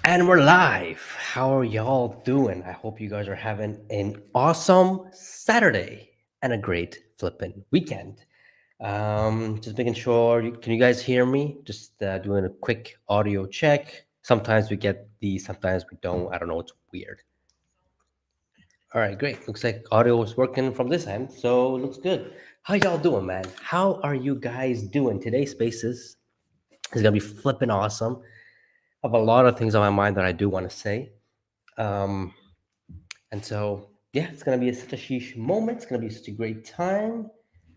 And we're live. How are y'all doing? I hope you guys are having an awesome Saturday and a great flipping weekend. Just making sure, can you guys hear me? Just doing a quick audio check. Sometimes we get these, sometimes we don't. I don't know. It's weird. All right, great. Looks like audio is working from this end, so it looks good. How y'all doing, man? How are you guys doing? Today's spaces is gonna be flipping awesome. I have a lot of things on my mind that I do want to say. Um, And so, yeah, it's gonna be such a sheesh moment. It's gonna be such a great time.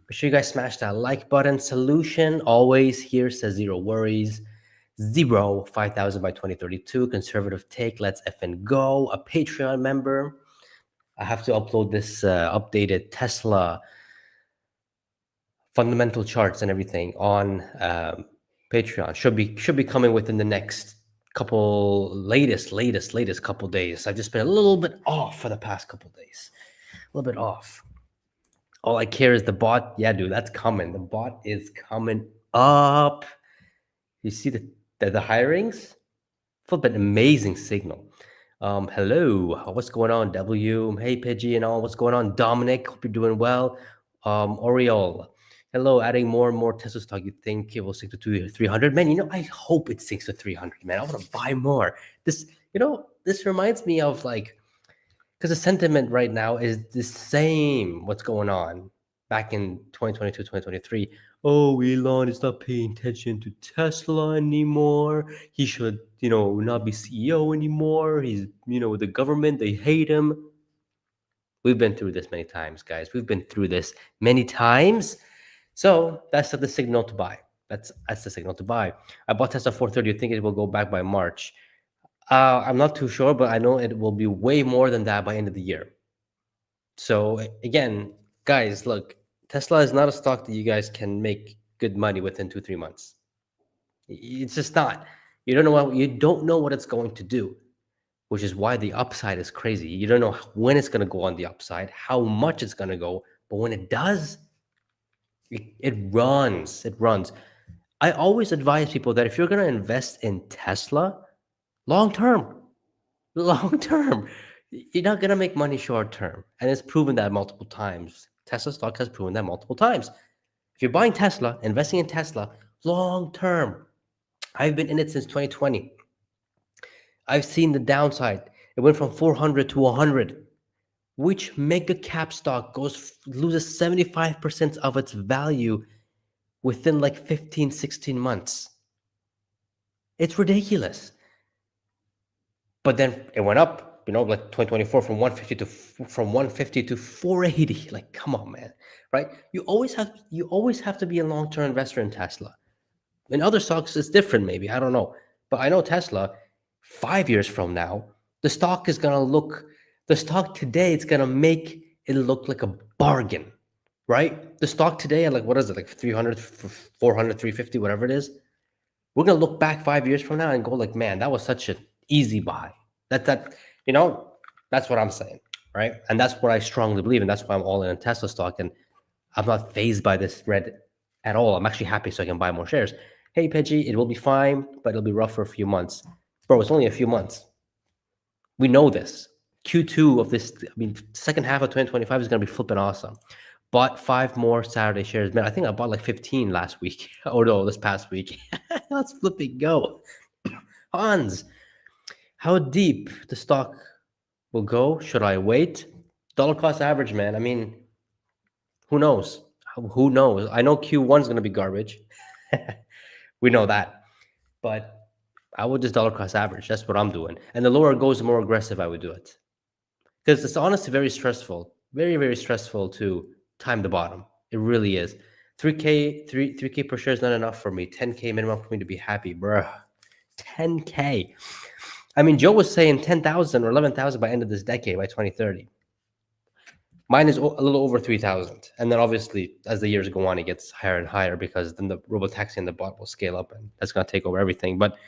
Make sure you guys smash that like button. Solution always here says zero worries. Zero 5,000 by 2032. Conservative take. Let's effing go. A Patreon member. I have to upload this updated Tesla fundamental charts and everything on Patreon. Should be coming within the next latest couple days. I've just been a little bit off for the past couple days. A little bit off. All I care is the bot. Yeah, dude, that's coming. The bot is coming up. You see the hirings? Flip an amazing signal. Hello, what's going on, W? Hey, Pejjy and all. What's going on, Dominic? Hope you're doing well. Oriole. Hello, adding more and more Tesla stock. You think it will sink to 300? Man, I hope it sinks to 300, man. I want to buy more. This reminds me of like, because the sentiment right now is the same what's going on back in 2022 2023. Oh, Elon is not paying attention to Tesla anymore. He should not be CEO anymore. He's with the government, they hate him. We've been through this many times, guys. We've been through this many times. So that's the signal to buy. That's the signal to buy. I bought Tesla 430. You think it will go back by March? I'm not too sure, but I know it will be way more than that by end of the year. So again, guys, look, Tesla is not a stock that you guys can make good money within 2-3 months. It's just not. You don't know what it's going to do, which is why the upside is crazy. You don't know when it's going to go on the upside, how much it's going to go, but when it does, it runs. It runs. I always advise people that if you're going to invest in Tesla, long term, you're not going to make money short term. And it's proven that multiple times. Tesla stock has proven that multiple times. If you're buying Tesla, investing in Tesla, long term, I've been in it since 2020. I've seen the downside. It went from 400 to 100. Which mega cap stock loses 75% of its value within like 15, 16 months? It's ridiculous. But then it went up, like 2024 from 150 to 480. Like, come on, man, right? You always have to be a long-term investor in Tesla. In other stocks, it's different, maybe. I don't know. But I know Tesla, 5 years from now, the stock today, it's gonna make it look like a bargain, right? The stock today at like, what is it, like 300, 400, 350, whatever it is. We're gonna look back 5 years from now and go like, man, that was such an easy buy. That's what I'm saying, right? And that's what I strongly believe, and that's why I'm all in Tesla stock, and I'm not phased by this red at all. I'm actually happy so I can buy more shares. Hey, Pejjy, it will be fine, but it'll be rough for a few months. Bro, it's only a few months. We know this. Q2 of this, second half of 2025 is going to be flipping awesome. Bought 5 more Saturday shares. Man, I think I bought like 15 last week. Or no, this past week. Let's flipping go. Hans, how deep the stock will go? Should I wait? Dollar cost average, man. Who knows? Who knows? I know Q1 is going to be garbage. We know that. But I would just dollar cost average. That's what I'm doing. And the lower it goes, the more aggressive I would do it. Because it's honestly very stressful. Very, very stressful to time the bottom. It really is. 3K per share is not enough for me. 10K minimum for me to be happy, bruh. 10K. Joe was saying 10,000 or 11,000 by end of this decade, by 2030. Mine is a little over 3,000. And then obviously, as the years go on, it gets higher and higher because then the robotaxi and the bot will scale up and that's going to take over everything. But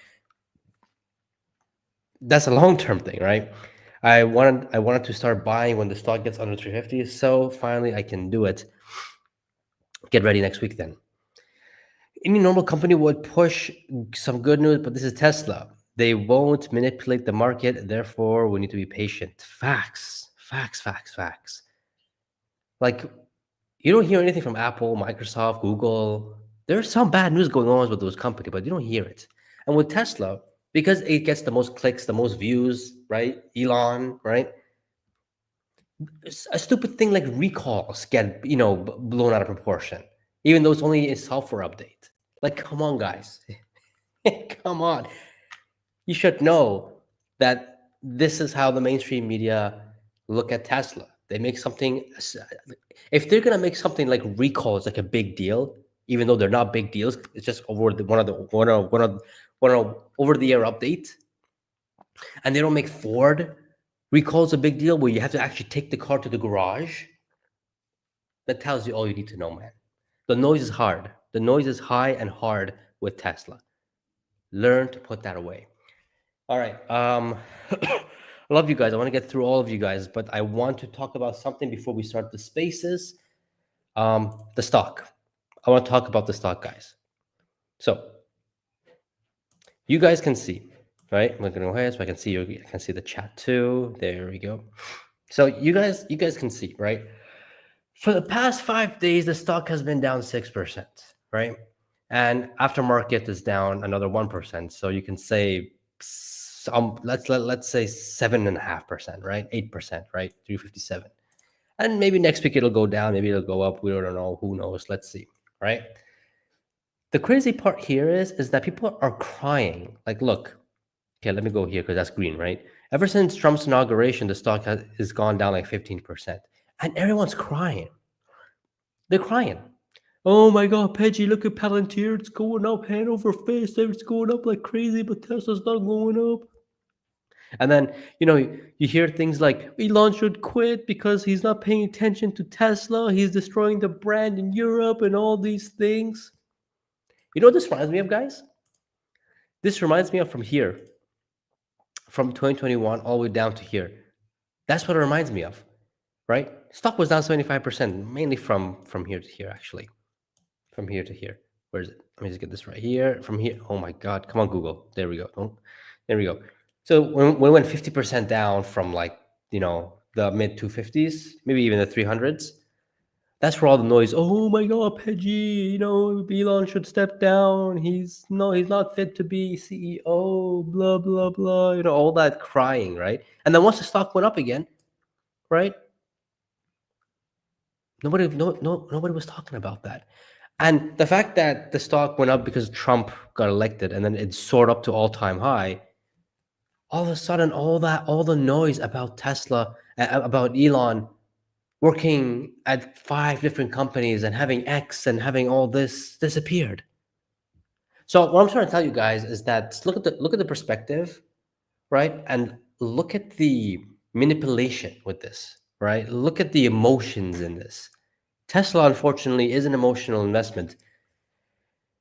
that's a long-term thing, right? I wanted to start buying when the stock gets under 350. So finally, I can do it. Get ready next week then. Any normal company would push some good news, but this is Tesla. They won't manipulate the market. Therefore, we need to be patient. Facts, facts, facts, facts. Like, you don't hear anything from Apple, Microsoft, Google. There's some bad news going on with those companies, but you don't hear it. And with Tesla, because it gets the most clicks, the most views, right? Elon, right? A stupid thing like recalls get blown out of proportion, even though it's only a software update. Like, come on, guys, come on. You should know that this is how the mainstream media look at Tesla. They make something. If they're gonna make something like recalls like a big deal, even though they're not big deals, it's just over the one of over the air update, and they don't make Ford recalls a big deal where you have to actually take the car to the garage. That tells you all you need to know, man. The noise is hard. The noise is high and hard with Tesla. Learn to put that away. All right. I love you guys. I want to get through all of you guys, but I want to talk about something before we start the spaces. The stock. I want to talk about the stock, guys. So you guys can see, right? I'm going to go ahead so I can see you. I can see the chat too. There we go. So you guys can see, right? For the past 5 days, the stock has been down 6%, right? And aftermarket is down another 1%. So you can say, let's say 7.5%, right? 8%, right? 357. And maybe next week it'll go down, maybe it'll go up. We don't know. Who knows? Let's see, right? The crazy part here is that people are crying. Like, look, okay, let me go here because that's green, right? Ever since Trump's inauguration, the stock has gone down like 15%. And everyone's crying. They're crying. Oh my God, Pejjy, look at Palantir. It's going up hand over fist. It's going up like crazy, but Tesla's not going up. And then, you hear things like Elon should quit because he's not paying attention to Tesla. He's destroying the brand in Europe and all these things. You know what this reminds me of, guys? This reminds me of from here, from 2021 all the way down to here. That's what it reminds me of, right? Stock was down 75%, mainly from here to here, actually. From here to here. Where is it? Let me just get this right here. From here. Oh my God. Come on, Google. There we go. Oh, there we go. So when we went 50% down from like, the mid 250s, maybe even the 300s, that's where all the noise. Oh my God, Pejjy, Elon should step down. He's not fit to be CEO, blah, blah, blah, all that crying, right? And then once the stock went up again, right? Nobody was talking about that. And the fact that the stock went up because Trump got elected and then it soared up to all-time high, all of a sudden, all the noise about Tesla, about Elon working at 5 different companies and having X and having all this disappeared. So what I'm trying to tell you guys is that look at the perspective, right? And look at the manipulation with this, right? Look at the emotions in this. Tesla, unfortunately, is an emotional investment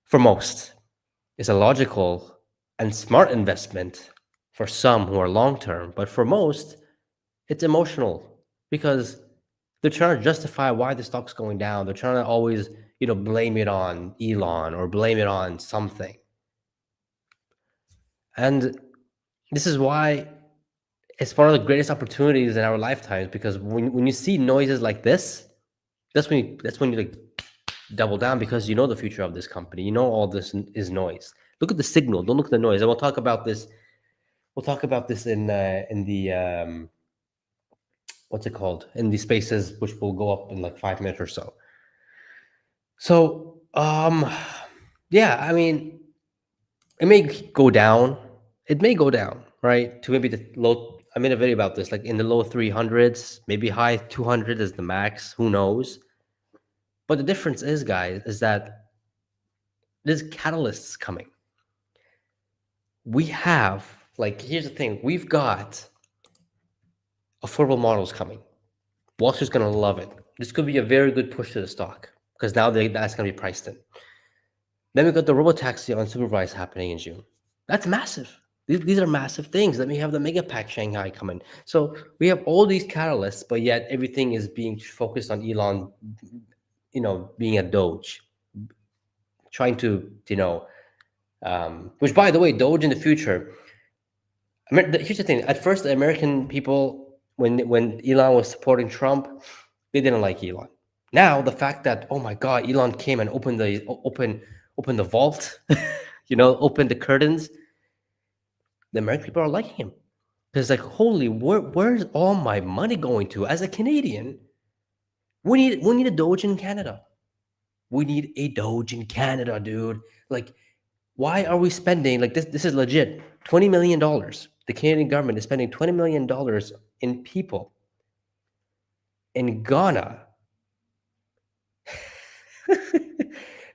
for most. It's a logical and smart investment for some who are long-term, but for most, it's emotional because they're trying to justify why the stock's going down. They're trying to always, blame it on Elon or blame it on something. And this is why it's one of the greatest opportunities in our lifetimes, because when you see noises like this, that's when you like double down, because you know the future of this company. You know all this is noise. Look at the signal. Don't look at the noise. And we'll talk about this. We'll talk about this in the what's it called, in the spaces, which will go up in like 5 minutes or so. So yeah, I mean, it may go down. It may go down, right? To maybe the low. I made a video about this, like in the low 300s, maybe high 200 is the max. Who knows? But the difference is, guys, is that there's catalysts coming. We have, like, here's the thing. We've got affordable models coming. Wall Street's going to love it. This could be a very good push to the stock because now that's going to be priced in. Then we got the robotaxi unsupervised happening in June. That's massive. These are massive things. Then we have the mega pack Shanghai coming. So we have all these catalysts, but yet everything is being focused on Elon, being a DOGE, trying to, which, by the way, DOGE in the future, Here's the thing. At first, the American people, when Elon was supporting Trump, they didn't like Elon. Now the fact that, oh my God, Elon came and opened the vault, opened the curtains, the American people are liking him. Because like, holy, where's all my money going to? As a Canadian, we need a Doge in Canada. We need a Doge in Canada, dude. Like, why are we spending like this? This is legit. $20 million. The Canadian government is spending $20 million in people in Ghana.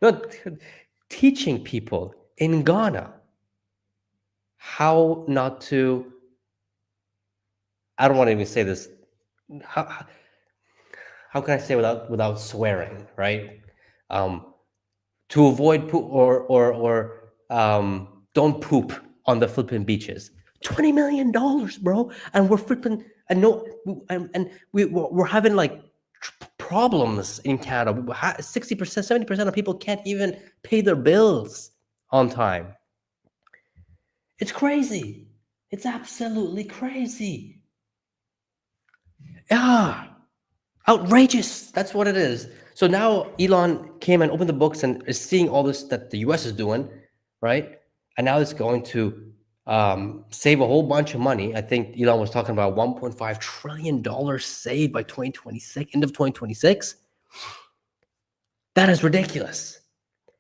Not teaching people in Ghana how not to. I don't want to even say this. How can I say without swearing, right? To avoid poop or don't poop on the flipping beaches. $20 million, bro, and we're flipping and no, and we're having like problems in Canada. 60%, 70% of people can't even pay their bills on time. It's crazy. It's absolutely crazy. Yeah. Outrageous. That's what it is. So now Elon came and opened the books and is seeing all this that the US is doing, right? And now it's going to save a whole bunch of money. I think Elon was talking about $1.5 trillion saved by 2026, end of 2026. That is ridiculous.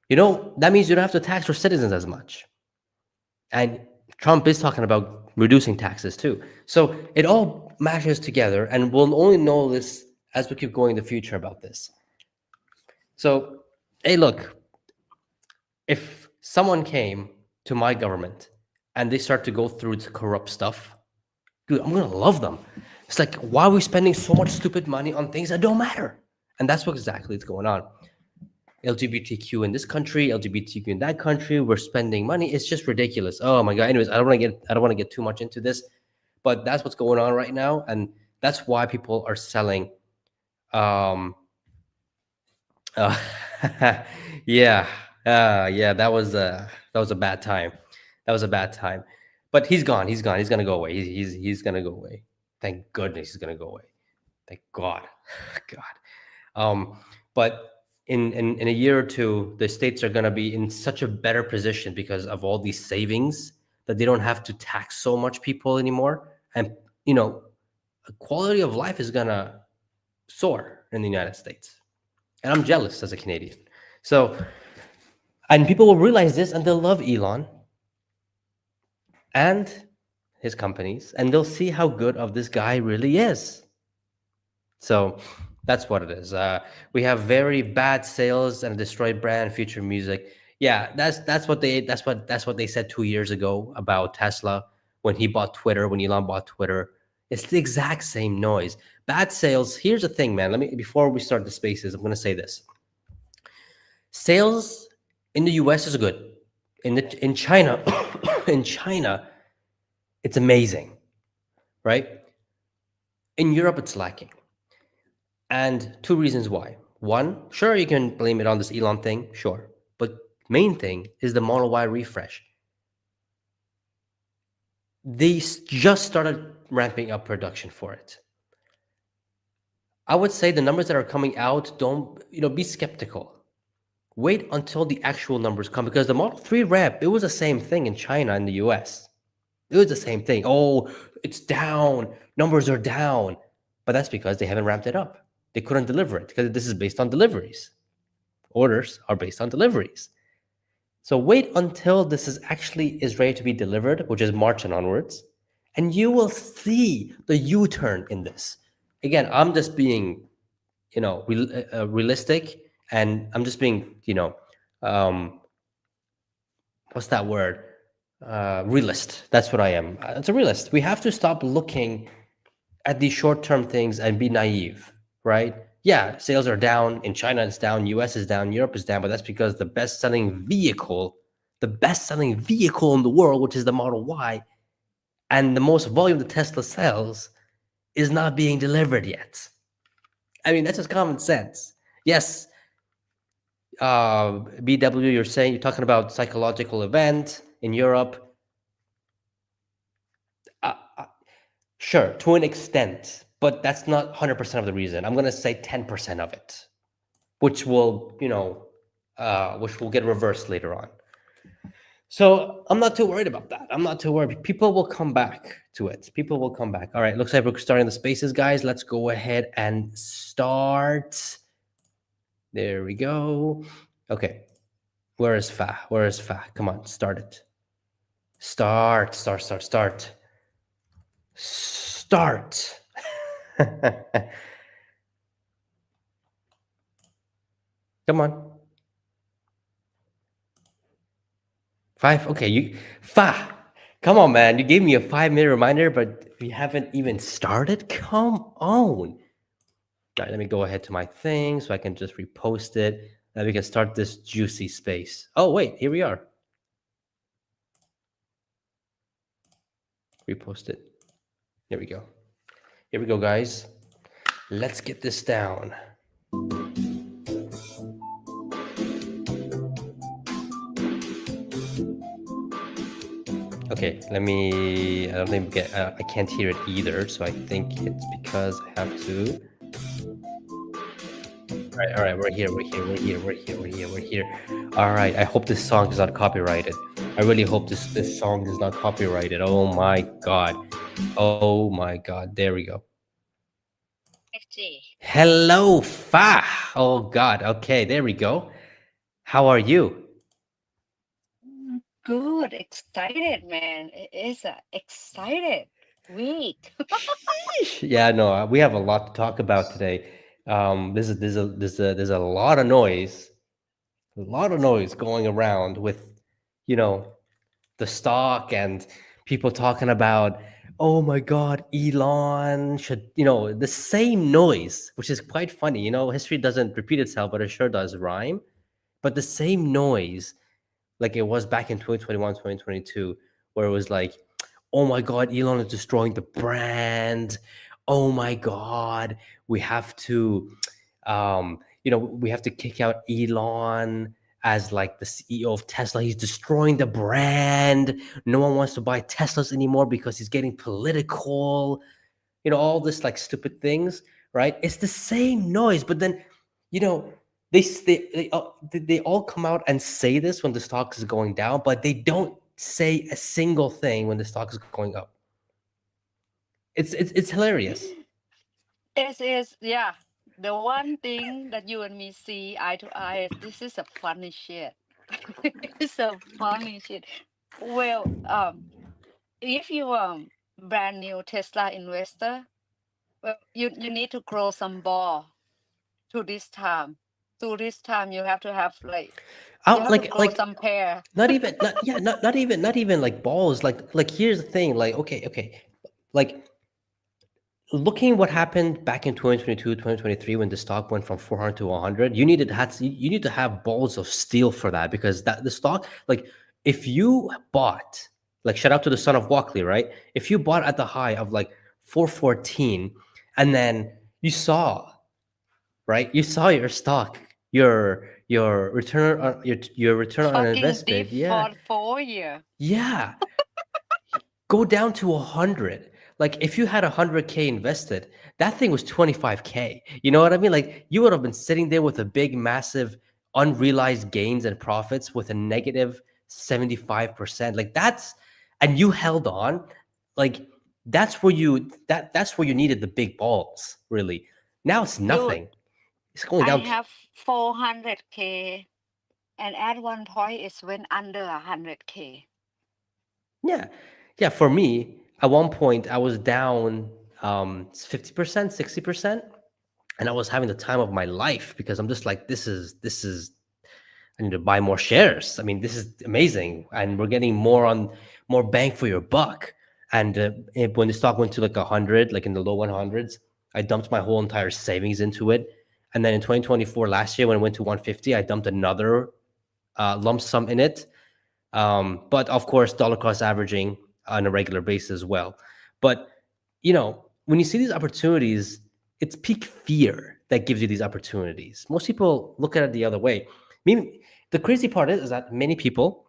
That means you don't have to tax your citizens as much. And Trump is talking about reducing taxes too. So it all matches together, and we'll only know this as we keep going in the future about this. So, hey, look, if someone came to my government and they start to go through the corrupt stuff, dude, I'm gonna love them. It's like, why are we spending so much stupid money on things that don't matter? And that's what exactly is going on. LGBTQ in this country, LGBTQ in that country, we're spending money. It's just ridiculous. Oh my God. Anyways, I don't want to get too much into this, but that's what's going on right now, and that's why people are selling. Uh, yeah, that was a bad time. That was a bad time. But he's gone. He's gone. He's gonna go away. He's gonna go away. Thank goodness he's gonna go away. Thank God. God. But in a year or two, the states are gonna be in such a better position because of all these savings that they don't have to tax so much people anymore, and quality of life is gonna soar in the United States. And I'm jealous as a Canadian. So, and people will realize this and they'll love Elon and his companies, and they'll see how good of this guy really is. So that's what it is. We have very bad sales and a destroyed brand, future music. Yeah, that's what they said 2 years ago about Tesla when he bought Twitter, when Elon bought Twitter. It's the exact same noise. Bad sales. Here's the thing, man. Before we start the spaces, I'm gonna say this. Sales in the US is good. In China, in China, it's amazing, right? In Europe, it's lacking. And two reasons why. One, sure, you can blame it on this Elon thing, sure. But main thing is the Model Y refresh. They just started ramping up production for it. I would say the numbers that are coming out, don't, be skeptical. Wait until the actual numbers come, because the Model 3 ramp, it was the same thing in China and the US. It was the same thing. Oh, it's down. Numbers are down. But that's because they haven't ramped it up. They couldn't deliver it because this is based on deliveries. Orders are based on deliveries. So wait until this is ready to be delivered, which is March and onwards, and you will see the U-turn in this. Again, I'm just being, realistic, and I'm just being, what's that word? Realist. That's what I am. It's a realist. We have to stop looking at these short-term things and be naive, right? Yeah, sales are down. In China, it's down. US is down. Europe is down. But that's because the best-selling vehicle in the world, which is the Model Y, and the most volume the Tesla sells, is not being delivered yet. I mean, that's just common sense. Yes, BW, you're talking about psychological event in Europe. Sure, to an extent, but that's not 100% of the reason. I'm gonna say 10% of it, which will, which will get reversed later on. So I'm not too worried about that. I'm not too worried. People will come back to it. People will come back. All right, looks like we're starting the spaces, guys. Let's go ahead and start. There we go. Okay, where is Fa? Where is Fa? Come on, start it. Start, start, start, start. Start. Come on. 5. Okay, you Fa. Come on, man. You gave me a 5-minute reminder, but we haven't even started. Come on. All right, let me go ahead to my thing so I can just repost it. And we can start this juicy space. Oh, wait, here we are. Repost it. Here we go. Here we go, guys. Let's get this down. Okay, let me. I don't think I can't hear it either, so I think it's because I have to. All right, we're here, we're here, we're here, we're here, we're here, we're here. All right, I hope this song is not copyrighted. I really hope this song is not copyrighted. Oh my god. Oh my god. There we go. Pejjy. Hello, Fa. Oh god. Okay, there we go. How are you? Good, excited, man. It is a excited week. Yeah, no, we have a lot to talk about today. There's a lot of noise going around with, you know, the stock and people talking about, oh my God, Elon should, the same noise, which is quite funny. History doesn't repeat itself, but it sure does rhyme. But the same noise, like it was back in 2021, 2022, where it was like, oh my God, Elon is destroying the brand. Oh my God, we have to, we have to kick out Elon as like the CEO of Tesla. He's destroying the brand. No one wants to buy Teslas anymore because he's getting political. All this like stupid things, right? It's the same noise, but then, you know, they all come out and say this when the stock is going down, but they don't say a single thing when the stock is going up. It's hilarious. Yeah. The one thing that you and me see eye to eye is this is a funny shit. It's a funny shit. Well, if you brand new Tesla investor, well, you need to grow some ball to this time. To this time, you have to have you Out have to grow some pear. not even not yeah not even like balls. Like here's the thing. Like okay, like looking what happened back in 2022, 2023, when the stock went from 400 to 100, you need to have balls of steel for that, because that the stock, like if you bought, like shout out to the son of Walkley, right? If you bought at the high of like 414, and then you saw, right? You saw your stock, your return on your return on Fucking deep invested, yeah, for 4 year. yeah, go down to 100. Like if you had 100K invested, that thing was 25K. You know what I mean? Like you would have been sitting there with a big massive unrealized gains and profits with a negative 75%. Like and you held on. Like that's where you needed the big balls, really. Now it's Dude, nothing. It's going I down. have 400K, and at one point it went under 100K. Yeah. Yeah. For me, at one point, I was down 50%, 60%. And I was having the time of my life because I'm just like, this is, I need to buy more shares. I mean, this is amazing. And we're getting more bang for your buck. And when the stock went to like 100, like in the low 100s, I dumped my whole entire savings into it. And then in 2024, last year, when it went to 150, I dumped another lump sum in it. But of course, dollar cost averaging on a regular basis as well. But when you see these opportunities, it's peak fear that gives you these opportunities. Most people look at it the other way. I mean, the crazy part is that many people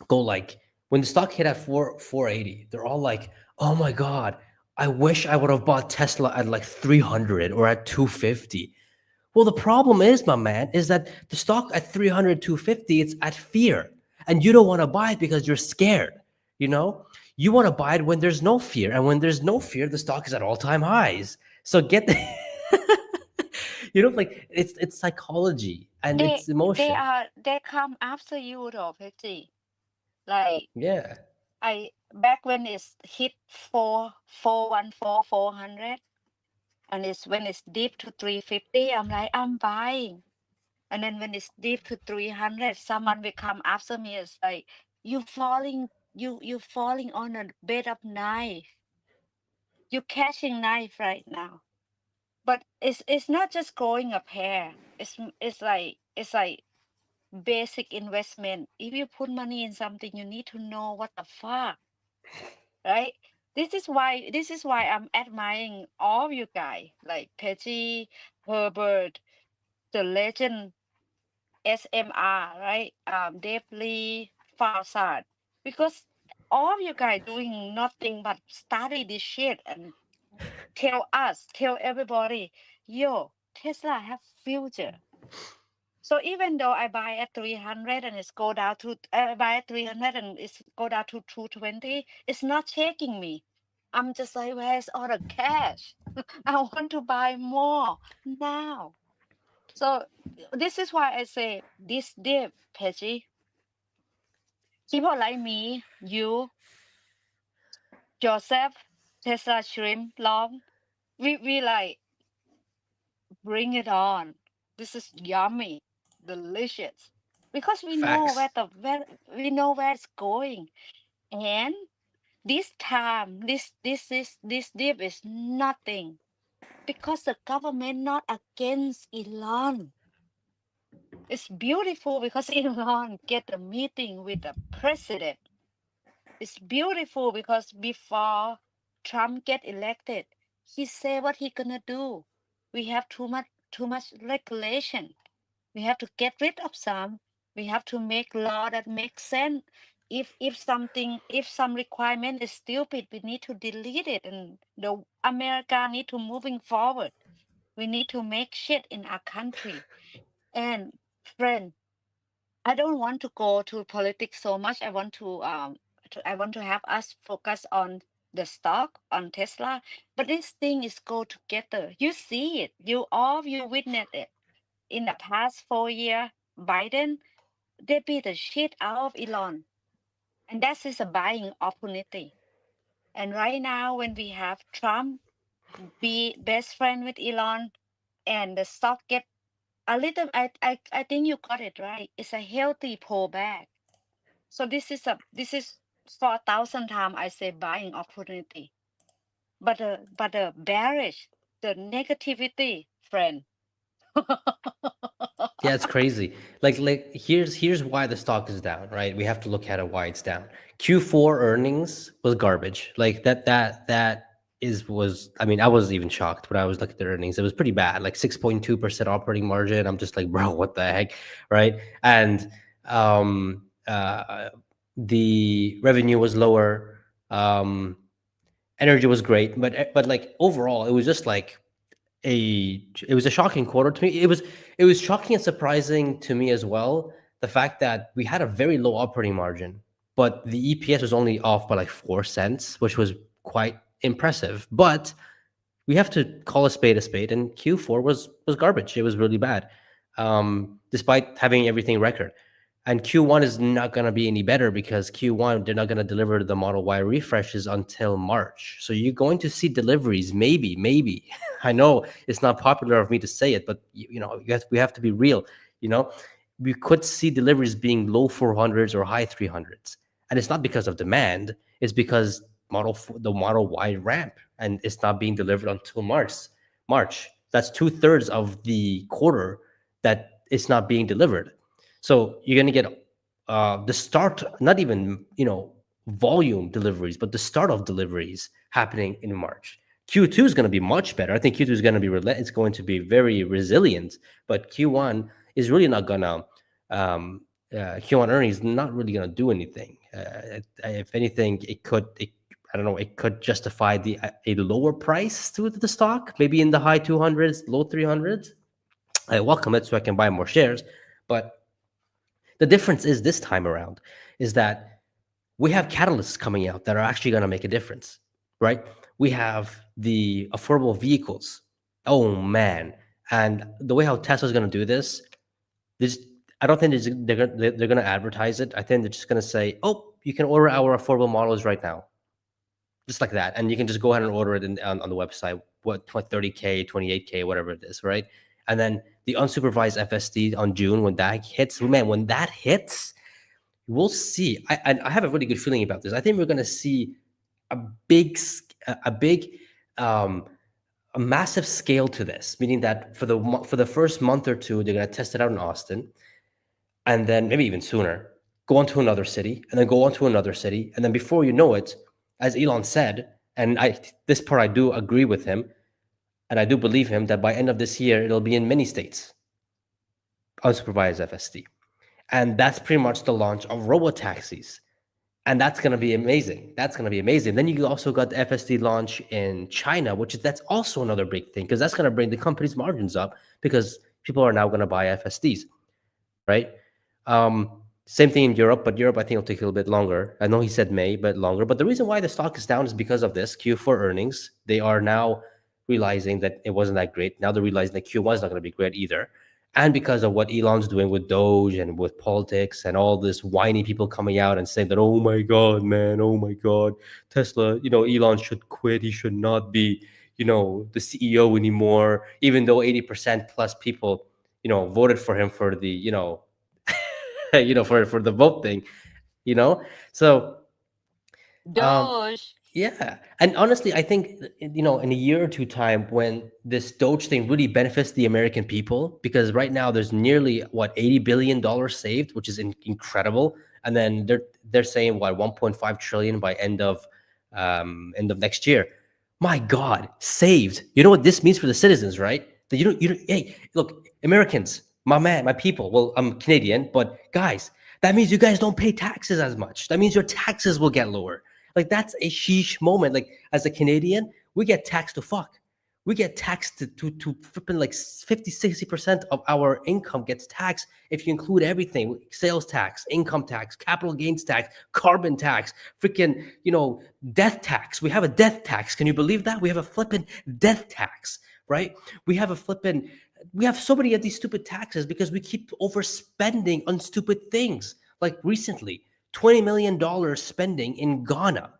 go like, when the stock hit at 480, they're all like, oh my God, I wish I would have bought Tesla at like 300 or at 250. Well, the problem is, my man, is that the stock at 300, 250, it's at fear. And you don't want to buy it because you're scared. You know, you want to buy it when there's no fear. And when there's no fear, the stock is at all-time highs. So get the like it's psychology and They it's emotion. they come after you though, Pejy. Like Yeah. I back when it's hit 400, and it's when it's deep to 350, I'm like, I'm buying. And then when it's deep to 300, someone will come after me. It's like, you falling on a bed of knife. You catching knife right now. But it's not just growing a pair. It's like basic investment. If you put money in something, you need to know what the fuck, right? This is why I'm admiring all of you guys, like Pejy, Herbert, the legend SMR, right? Dave Lee, Farsad, because all of you guys doing nothing but study this shit and tell everybody, yo, Tesla have future. So even though I buy at 300 and it's go down to I buy at 300 and it's go down to 220, it's not shaking me. I'm just like, where's all the cash? I want to buy more now. So this is why I say this dip, Peggy. People like me, you, Joseph, Tesla Shrimp, Long, we like bring it on. This is yummy, delicious. Because we know Facts. where we know where it's going. And this time, this dip is nothing. Because the government not against Elon. It's beautiful because Elon get a meeting with the president. It's beautiful because before Trump get elected, he said what he gonna do. We have too much regulation. We have to get rid of some. We have to make law that makes sense. If some requirement is stupid, we need to delete it, and the America need to moving forward. We need to make shit in our country. And friend, I don't want to go to politics so much. I want to have us focus on the stock on Tesla. But this thing is go together. You see it. You witness it. In the past 4 years, Biden, they beat the shit out of Elon. And that is a buying opportunity. And right now when we have Trump be best friend with Elon and the stock get a little, I think you got it right. It's a healthy pullback. So this is for 1,000 times I say buying opportunity. But the bearish, the negativity, friend. Yeah, it's crazy. Like here's why the stock is down, right? We have to look at it why it's down. Q4 earnings was garbage. Like that is was I mean, I was even shocked when I was looking at the earnings. It was pretty bad, like 6.2% operating margin. I'm just like, bro, what the heck? Right. And the revenue was lower. Energy was great, but like overall, it was just like it was a shocking quarter to me. It was shocking and surprising to me as well. The fact that we had a very low operating margin, but the EPS was only off by like 4 cents, which was quite impressive. But we have to call a spade, and Q4 was garbage. It was really bad, despite having everything record. And Q1 is not going to be any better because Q1 they're not going to deliver the Model Y refreshes until March. So you're going to see deliveries, maybe. I know it's not popular of me to say it, but we have to be real. You know, we could see deliveries being low 400s or high 300s, and it's not because of demand. It's because the Model Y ramp, and it's not being delivered until March. March. That's 2/3 of the quarter that it's not being delivered. So you're going to get the start, not even volume deliveries, but the start of deliveries happening in March. Q2 is going to be much better. I think Q2 is going to be it's going to be very resilient, but Q1 is really not going to Q1 earnings not really going to do anything. If anything, I don't know, it could justify a lower price to the stock, maybe in the high 200s, low 300s. I welcome it so I can buy more shares. But the difference is this time around is that we have catalysts coming out that are actually going to make a difference, right? We have the affordable vehicles. Oh man. And the way how Tesla's going to do this, I don't think they're going to advertise it. I think they're just going to say, oh, you can order our affordable models right now, just like that. And you can just go ahead and order it on the website, what, 30K, 28K, whatever it is, right? And then the unsupervised FSD on June, when that hits, man, when that hits, we'll see. I have a really good feeling about this. I think we're going to see a big, um, a massive scale to this, meaning that for the first month or two, they're going to test it out in Austin, and then maybe even sooner, go on to another city, and then go on to another city, and then before you know it, as Elon said, and this part I do agree with him, and I do believe him that by end of this year, it'll be in many states, unsupervised FSD. And that's pretty much the launch of robo taxis. And that's going to be amazing. That's going to be amazing. Then you also got the FSD launch in China, that's also another big thing, because that's going to bring the company's margins up, because people are now going to buy FSDs, right? Same thing in Europe, but Europe I think will take a little bit longer. I know he said May, but longer. But the reason why the stock is down is because of this Q4 earnings. They are now realizing that it wasn't that great. Now they're realizing that Q1 is not going to be great either. And because of what Elon's doing with DOGE and with politics and all this whiny people coming out and saying that, oh my God, man, oh my God, Tesla, Elon should quit. He should not be, the CEO anymore, even though 80% plus people, voted for him for the, for the vote thing, so Doge. yeah. And honestly, I think, in a year or two time, when this Doge thing really benefits the American people, because right now there's nearly what, $80 billion saved, which is incredible. And then they're saying what, 1.5 trillion by end of next year. My God, saved. You know what this means for the citizens, right? That hey, look, Americans, my people. Well, I'm Canadian, but guys, that means you guys don't pay taxes as much. That means your taxes will get lower. Like, that's a sheesh moment. Like, as a Canadian, we get taxed to fuck. We get taxed to flipping like 50-60% of our income gets taxed if you include everything: sales tax, income tax, capital gains tax, carbon tax, freaking, death tax. We have a death tax. Can you believe that? We have a flipping death tax, right? We have so many of these stupid taxes because we keep overspending on stupid things. Like recently, $20 million spending in Ghana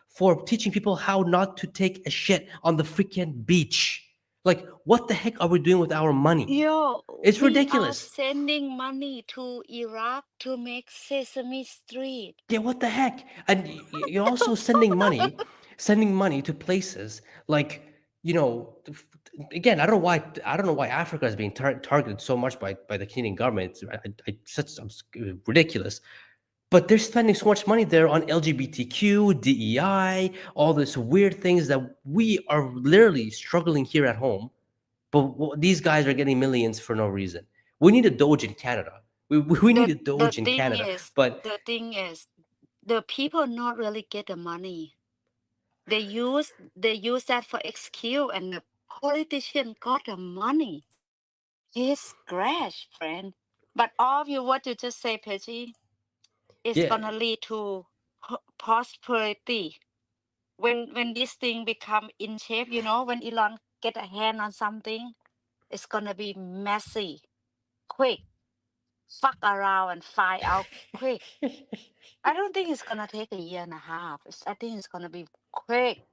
for teaching people how not to take a shit on the freaking beach. Like, what the heck are we doing with our money? Yo, It's we are ridiculous. sending money to Iraq to make Sesame Street. Yeah, what the heck? And you're also sending money to places like, again, I don't know why Africa is being targeted so much by the Canadian government. Such ridiculous. But they're spending so much money there on LGBTQ, DEI, all this weird things that we are literally struggling here at home. But these guys are getting millions for no reason. We need a Doge in Canada. We need a Doge in Canada. But the thing is, the people not really get the money. They use that for excuse, and the politician got the money. He's scratch, friend. But all of you, what you just say, Pejjy, is yeah, gonna lead to prosperity. When this thing become in shape, when Elon get a hand on something, it's gonna be messy, quick, fuck around and find out quick. I don't think it's gonna take a year and a half. I think it's gonna be quick.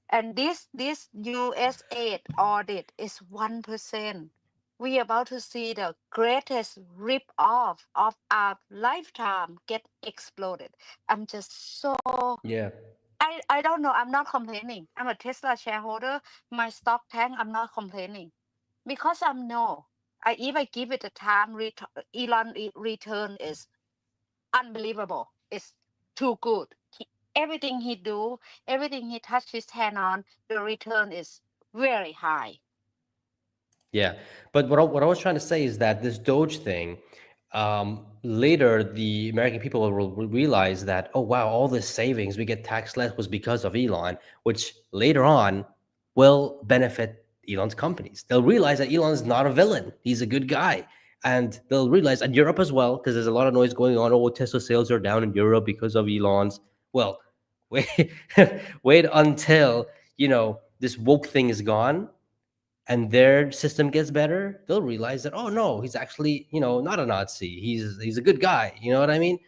And this US aid audit is 1%. We about to see the greatest rip off of our lifetime get exploded. I'm just so yeah. I don't know. I'm not complaining. I'm a Tesla shareholder. My stock tank, I'm not complaining. Because I'm no. If I give it a time, Elon return is unbelievable. It's too good. Everything he do, everything he touch his hand on, the return is very high. Yeah, but what I was trying to say is that this Doge thing, later the American people will realize that, oh wow, all this savings we get tax less was because of Elon, which later on will benefit Elon's companies. They'll realize that Elon is not a villain; he's a good guy, and they'll realize, and Europe as well, because there's a lot of noise going on. Oh, Tesla sales are down in Europe because of Elon's. Well, wait, wait until this woke thing is gone and their system gets better, they'll realize that, oh no, he's actually, not a Nazi. He's a good guy. You know what I mean?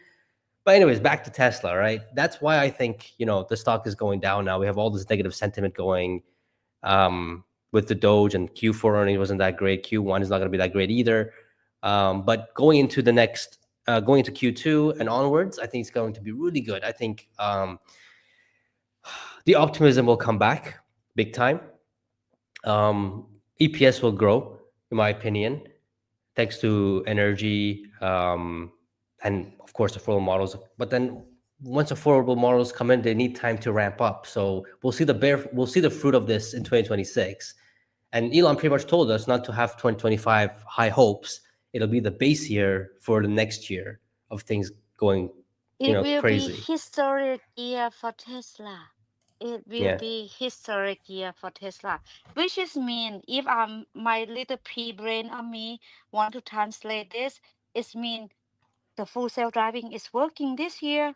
But anyways, back to Tesla, right? That's why I think, the stock is going down now. We have all this negative sentiment going with the DOGE, and Q4 earnings wasn't that great. Q1 is not going to be that great either. But going into going into Q2 and onwards, I think it's going to be really good. I think the optimism will come back big time. EPS will grow, in my opinion, thanks to energy, and of course affordable models. But then once affordable models come in, they need time to ramp up. So we'll see the fruit of this in 2026. And Elon pretty much told us not to have 2025 high hopes. It'll be the base year for the next year of things going, It will be crazy. historic year for Tesla. It will Yeah. be historic year for Tesla, which is mean if my little pea brain on me want to translate this, it mean the full self driving is working this year.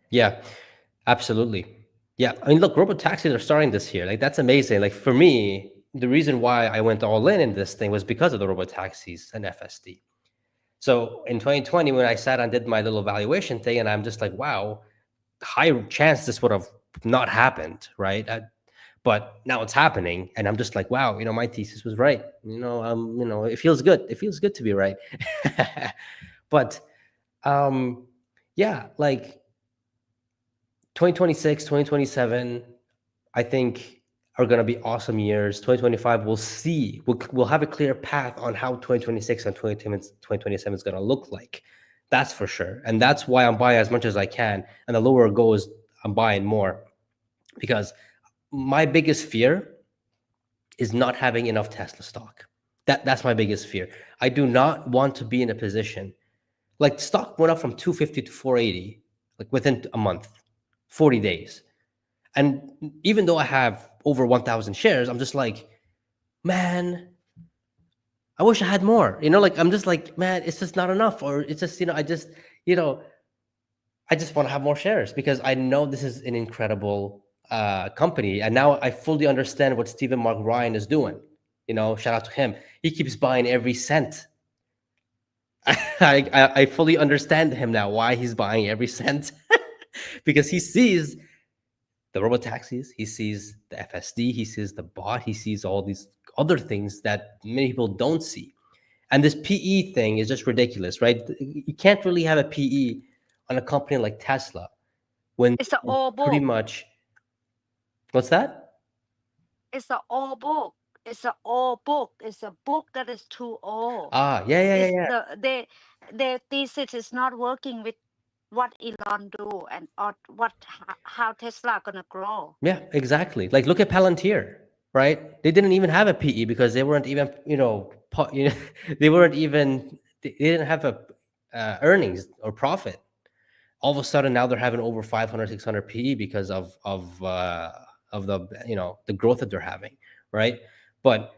Yeah, absolutely. Yeah, I mean, look, robot taxis are starting this year. Like, that's amazing. Like, for me, the reason why I went all in this thing was because of the robot taxis and FSD. So in 2020, when I sat and did my little evaluation thing, and I'm just like, wow, high chance this would have not happened, right? But now it's happening, and I'm just like, wow, my thesis was right. It feels good. It feels good to be right. But yeah, like 2026, 2027, I think are going to be awesome years. 2025, we'll have a clear path on how 2026 and 2027 is going to look like. That's for sure. And that's why I'm buying as much as I can. And the lower it goes, I'm buying more, because my biggest fear is not having enough Tesla stock. That's my biggest fear. I do not want to be in a position like stock went up from 250 to 480, like within a month, 40 days. And even though I have over 1,000 shares, I'm just like, man, I wish I had more. Like, I'm just like, man, it's just not enough. Or it's just, you know, I just want to have more shares because I know this is an incredible company. And now I fully understand what Stephen Mark Ryan is doing. Shout out to him. He keeps buying every cent. I fully understand him now, why he's buying every cent. Because he sees the robot taxis, he sees the FSD, he sees the bot, he sees all these other things that many people don't see. And this PE thing is just ridiculous, right? You can't really have a PE on a company like Tesla when It's an old pretty book. much. What's that? It's an old book. It's an old book. It's a book that is too old. Yeah. It's their thesis is not working with what Elon do and or how Tesla gonna grow. Yeah, exactly. Like, look at Palantir, right? They didn't even have a PE because they weren't even, they weren't even, they didn't have a earnings or profit. All of a sudden, now they're having over 500, 600 PE because of the the growth that they're having, right? But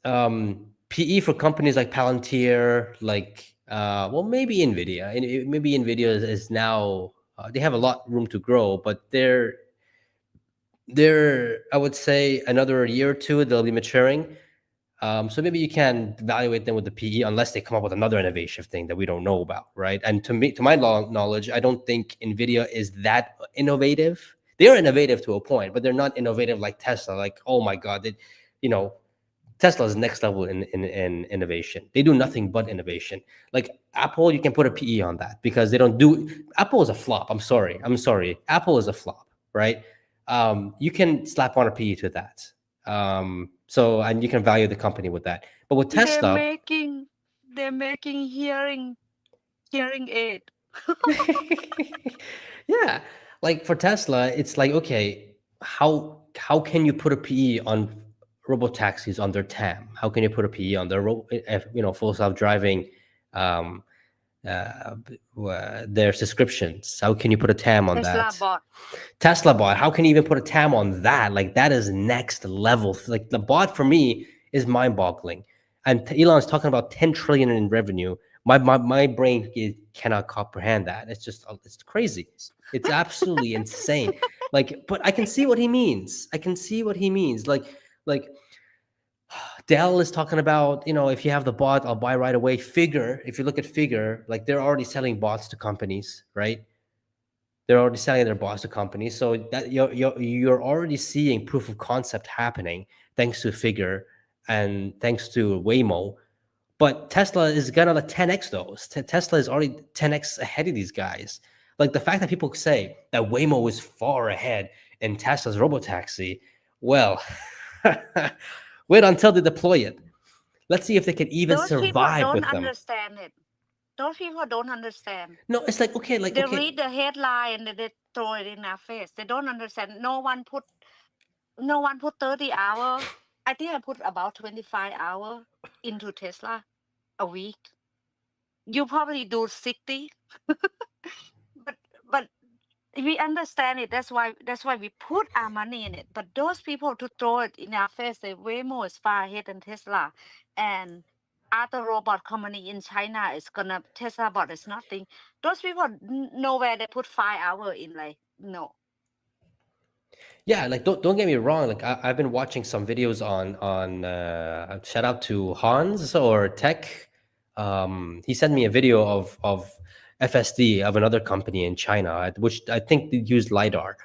PE for companies like Palantir, like well, maybe Nvidia, and maybe Nvidia is now they have a lot room to grow, but they're I would say another year or two they'll be maturing. So maybe you can evaluate them with the PE unless they come up with another innovation thing that we don't know about, right? And to my knowledge, I don't think Nvidia is that innovative. They are innovative to a point, but they're not innovative like Tesla. Like, oh my God, you know, Tesla is next level in innovation. They do nothing but innovation. Like Apple, you can put a PE on that because they don't do. Apple is a flop. I'm sorry. Apple is a flop, right? You can slap on a PE to that. And you can value the company with that. But with They're Tesla, making hearing aid. yeah, like for Tesla, it's like, okay, how can you put a PE on robo taxis on their TAM? How can you put a PE on their full self-driving um, their subscriptions? How can you put a TAM on Tesla that? bot. Tesla bot, how can you even put a TAM on that? Like that is next level. Like the bot for me is mind-boggling. And Elon's talking about 10 trillion in revenue. My brain cannot comprehend that. It's crazy. It's absolutely insane. Like, but I can see what he means. I can see what he means. Like Dell is talking about, if you have the bot, I'll buy right away. Figure, if you look at Figure, like they're already selling bots to companies, right? They're already selling their bots to companies, so that you're already seeing proof of concept happening thanks to Figure and thanks to Waymo. But Tesla is gonna 10x those. Tesla is already 10x ahead of these guys. Like the fact that people say that Waymo is far ahead in Tesla's robotaxi, well, wait until they deploy it. Let's see if they can even Those people survive don't with them. understand it. Those people don't understand. No, it's like okay, They okay. read the headline and they throw it in our face. They don't understand. No one put 30 hours. I think I put about 25 hours into Tesla a week. You probably do 60. but we understand it. That's why we put our money in it. But those people to throw it in our face, they way more is far ahead than Tesla. And other robot company in China is gonna Tesla bot is nothing. Those people know where they put 5 hours in, like no. Yeah, like don't get me wrong. Like I've been watching some videos on shout out to Hans or Tech. He sent me a video of FSD of another company in China, which I think they use lidar,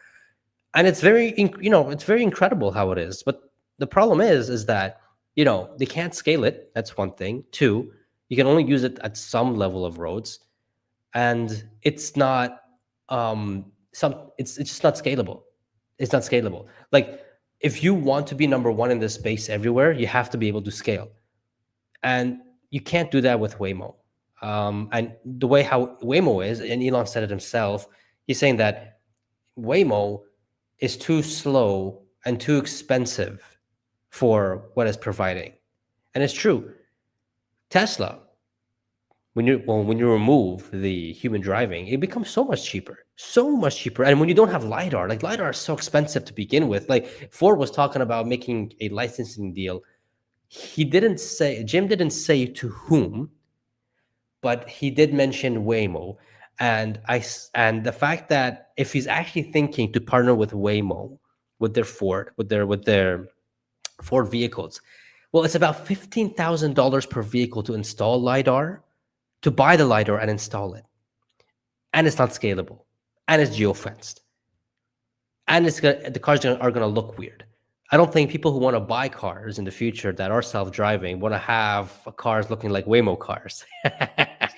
and it's it's very incredible how it is. But the problem is that they can't scale it. That's one thing. Two, you can only use it at some level of roads, and it's not it's just not scalable. It's not scalable. Like if you want to be number one in this space everywhere, you have to be able to scale, and you can't do that with Waymo. And the way how Waymo is, and Elon said it himself, he's saying that Waymo is too slow and too expensive for what it's providing, and it's true. Tesla, when you remove the human driving, it becomes so much cheaper. And when you don't have lidar, like lidar is so expensive to begin with. Like Ford was talking about making a licensing deal. Jim didn't say to whom, but he did mention Waymo. And the fact that if he's actually thinking to partner with Waymo, with their Ford vehicles, well, it's about $15,000 per vehicle to install lidar, to buy the lidar and install it, and it's not scalable, and it's geofenced, and the cars are gonna look weird. I don't think people who want to buy cars in the future that are self-driving want to have cars looking like Waymo cars.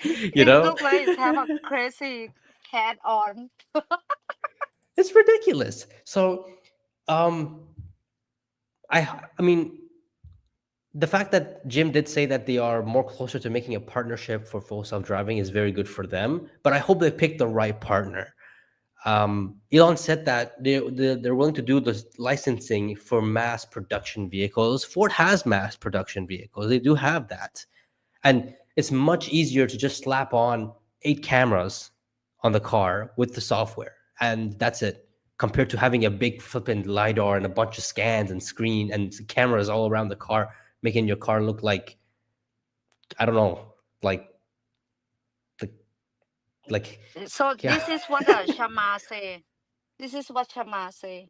you It know, look like it have a crazy hat on. it's ridiculous. So, um, I mean, the fact that Jim did say that they are more closer to making a partnership for full self-driving is very good for them. But I hope they pick the right partner. Elon said that they're willing to do this licensing for mass production vehicles. Ford has mass production vehicles. They do have that. And it's much easier to just slap on 8 cameras on the car with the software. And that's it. Compared to having a big flipping LiDAR and a bunch of scans and screen and cameras all around the car, making your car look like, I don't know, the like So yeah. this is what Shama say. This is what Shama say.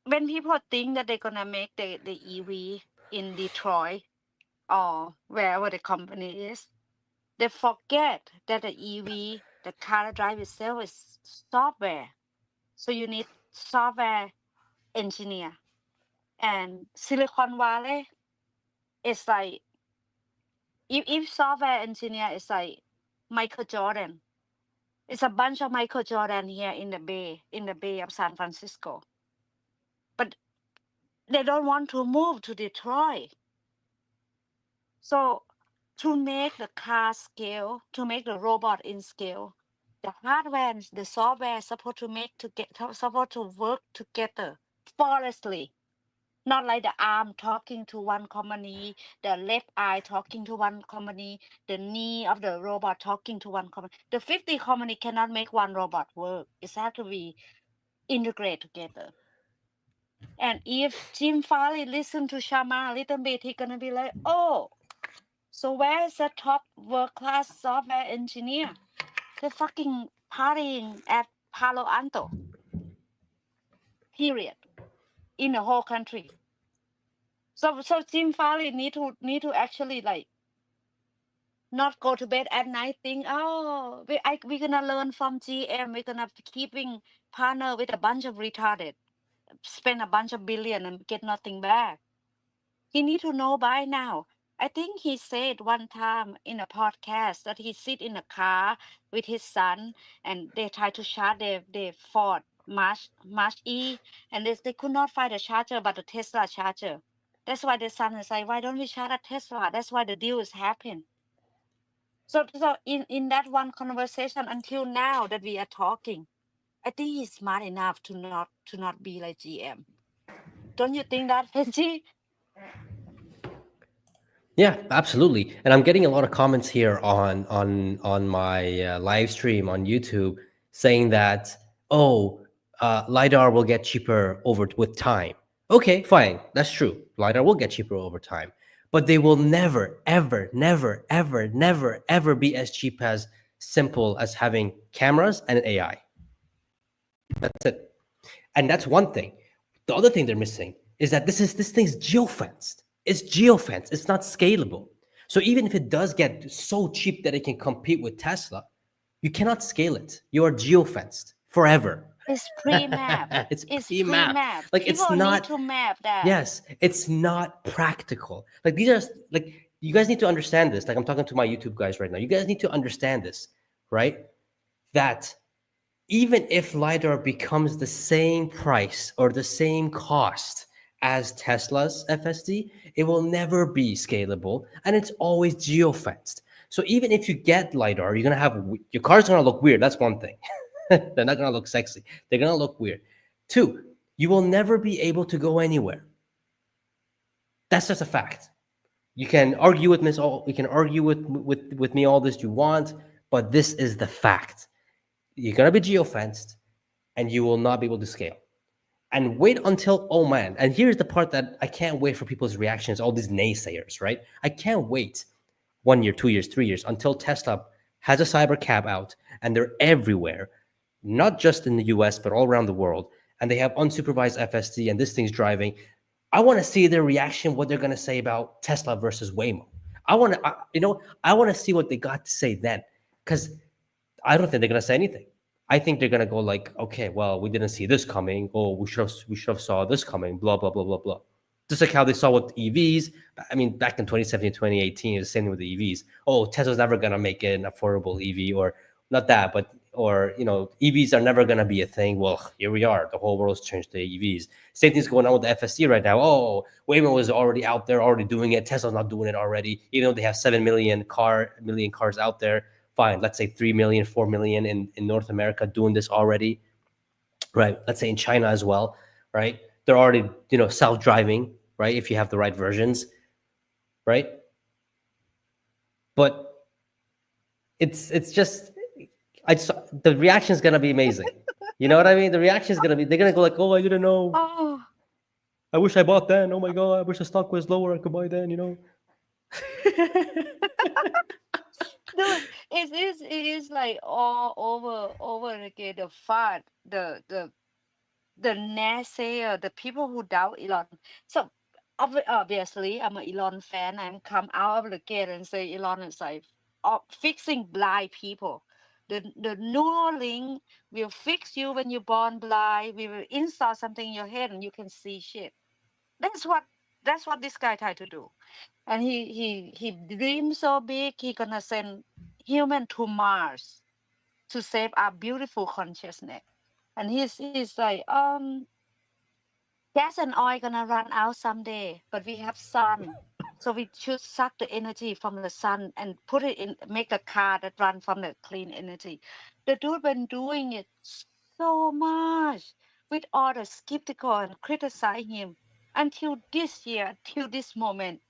When people think that they're gonna make the EV in Detroit or wherever the company is, they forget that the EV, the car that drive itself, is software. So you need software engineer. And Silicon Valley is like, if software engineer is like Michael Jordan, it's a bunch of Michael Jordan here in the Bay of San Francisco. But they don't want to move to Detroit. So to make the car scale, to make the robot in scale, the hardware and the software supposed to work together flawlessly. Not like the arm talking to one company, the left eye talking to one company, the knee of the robot talking to one company. The 50 company cannot make one robot work. It has to be integrate together. And if Jim Farley listen to Shama a little bit, he gonna be like, oh, so where is the top world class software engineer? They're fucking partying at Palo Alto. Period. In the whole country. So Jim Farley need to actually like not go to bed at night think, oh, we're gonna learn from GM, we're gonna keeping partner with a bunch of retarded, spend a bunch of billion and get nothing back. He need to know by now. I think he said one time in a podcast that he sit in a car with his son and they try to charge their Ford March E, and they could not find a charger but a Tesla charger. That's why the son is like, why don't we charge a Tesla? That's why the deal is happening. So in that one conversation until now that we are talking, I think he's smart enough to not be like GM. Don't you think that, Pejjy? Yeah, absolutely. And I'm getting a lot of comments here on my live stream on YouTube saying that, oh, lidar will get cheaper over with time. Okay, fine, that's true. Lidar will get cheaper over time, but they will never, ever, never, ever, never, ever be as cheap as simple as having cameras and an AI. That's it. And that's one thing. The other thing they're missing is that this thing's geofenced. It's geofenced. It's not scalable. So even if it does get so cheap that it can compete with Tesla, you cannot scale it. You are geofenced forever. It's pre-map. It's It's pre-mapped. pre-map. Like it's People need not. to map that. Yes, it's not practical. Like these are like you guys need to understand this. Like I'm talking to my YouTube guys right now. You guys need to understand this, right? That even if lidar becomes the same price or the same cost as Tesla's FSD, it will never be scalable and it's always geofenced. So even if you get lidar, you're gonna have your car's gonna look weird. That's one thing. They're not gonna look sexy. They're gonna look weird. Two, you will never be able to go anywhere. That's just a fact. You can argue with me all. You can argue with me all this you want, but this is the fact. You're gonna be geofenced and you will not be able to scale. And wait until, oh man, and here's the part that I can't wait for people's reactions, all these naysayers, right? I can't wait 1 year, 2 years, 3 years until Tesla has a cyber cab out and they're everywhere, not just in the US, but all around the world. And they have unsupervised FSD and this thing's driving. I want to see their reaction, what they're going to say about Tesla versus Waymo. I want to see what they got to say then. Because I don't think they're gonna say anything. I think they're gonna go like, okay, well, we didn't see this coming. Oh, we should have saw this coming. Blah blah blah blah blah. Just like how they saw with EVs. I mean, back in 2017, 2018, it's the same with the EVs. Oh, Tesla's never gonna make it an affordable EV, or not that, but or EVs are never gonna be a thing. Well, here we are. The whole world's changed to EVs. Same thing's going on with the FSD right now. Oh, Waymo is already out there, already doing it. Tesla's not doing it already, even though they have 7 million cars out there. Fine, let's say 3 million, 4 million in North America doing this already, right? Let's say in China as well, right? They're already, self-driving, right? If you have the right versions, right? But it's just, the reaction is gonna be amazing. You know what I mean? The reaction is gonna be, they're gonna go like, oh, I didn't know. Oh, I wish I bought then. Oh my god, I wish the stock was lower. I could buy then. dude, it is like all over again. The fun, the naysayer, the people who doubt Elon. So obviously, I'm an Elon fan. I'm come out of the gate and say Elon is like fixing blind people. The Neuralink will fix you when you're born blind. We will install something in your head and you can see shit. That's what that's what this guy tried to do. And he dreams so big he gonna send human to Mars to save our beautiful consciousness. And he's like, gas and oil gonna run out someday, but we have sun. So we should suck the energy from the sun and put it in, make a car that run from the clean energy. The dude been doing it so much with all the skeptical and criticize him. until this year, till this moment.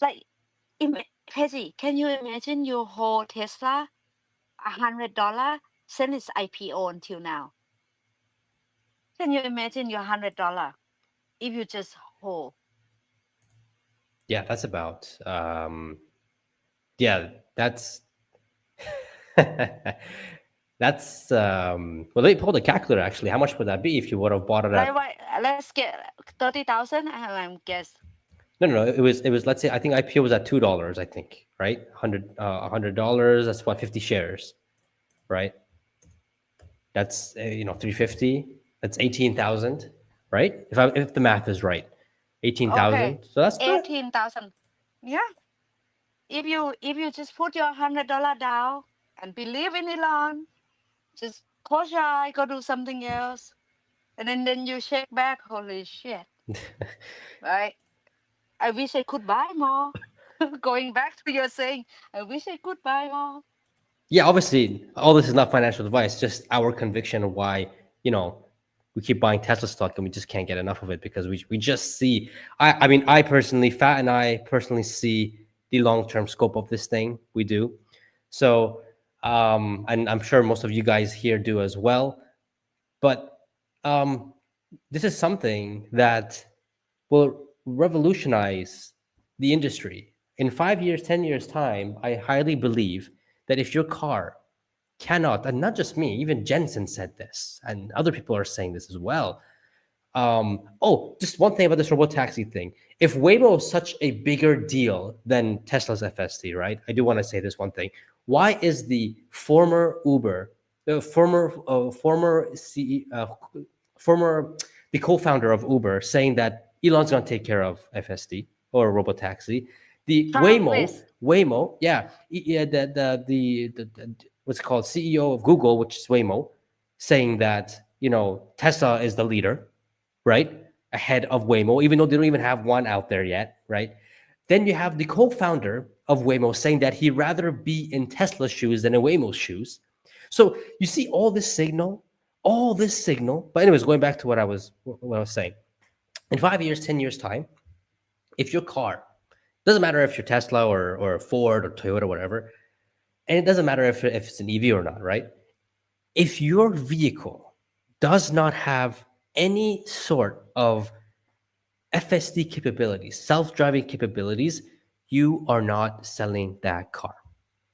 Like, Pejjy, can you imagine your whole Tesla, $100 since its IPO until now? Can you imagine your $100 if you just hold? Yeah, that's about yeah, that's that's well, let me pull the calculator actually. How much would that be if you would have bought it Like at what? Let's get 30,000. I'm guess. no, it was let's say I think IPO was at $2, I think, right? $100, that's what, 50 shares, right? That's 350, that's 18,000, right? If the math is right. 18,000. Okay, So that's not 18,000. Yeah. If you just put your $100 down and believe in Elon, just close your eye, go do something else, and then you check back. Holy shit! Right? I wish I could buy more. Going back to your saying, I wish I could buy more. yeah, obviously all this is not financial advice, just our conviction of why, we keep buying Tesla stock and we just can't get enough of it because we just see I mean I personally, Fat and I personally see the long-term scope of this thing. We do. So and I'm sure most of you guys here do as well. But this is something that will revolutionize the industry. In 5 years, 10 years' time, I highly believe that if your car cannot, and not just me, even Jensen said this, and other people are saying this as well. Just one thing about this robotaxi thing. If Waymo is such a bigger deal than Tesla's FSD, right? I do want to say this one thing. Why is the former Uber, the former the co-founder of Uber saying that Elon's going to take care of FSD or robotaxi? The Travis, Waymo, yeah, the what's it called, CEO of Google, which is Waymo, saying that Tesla is the leader, right? Ahead of Waymo, even though they don't even have one out there yet, right? Then you have the co-founder of Waymo saying that he'd rather be in Tesla's shoes than in Waymo's shoes. So you see all this signal. But anyways, going back to what I was saying. In 5 years, 10 years time, if your car doesn't matter if you're Tesla or Ford or Toyota or whatever, and it doesn't matter if it's an EV or not, right? If your vehicle does not have any sort of FSD capabilities, self-driving capabilities, you are not selling that car.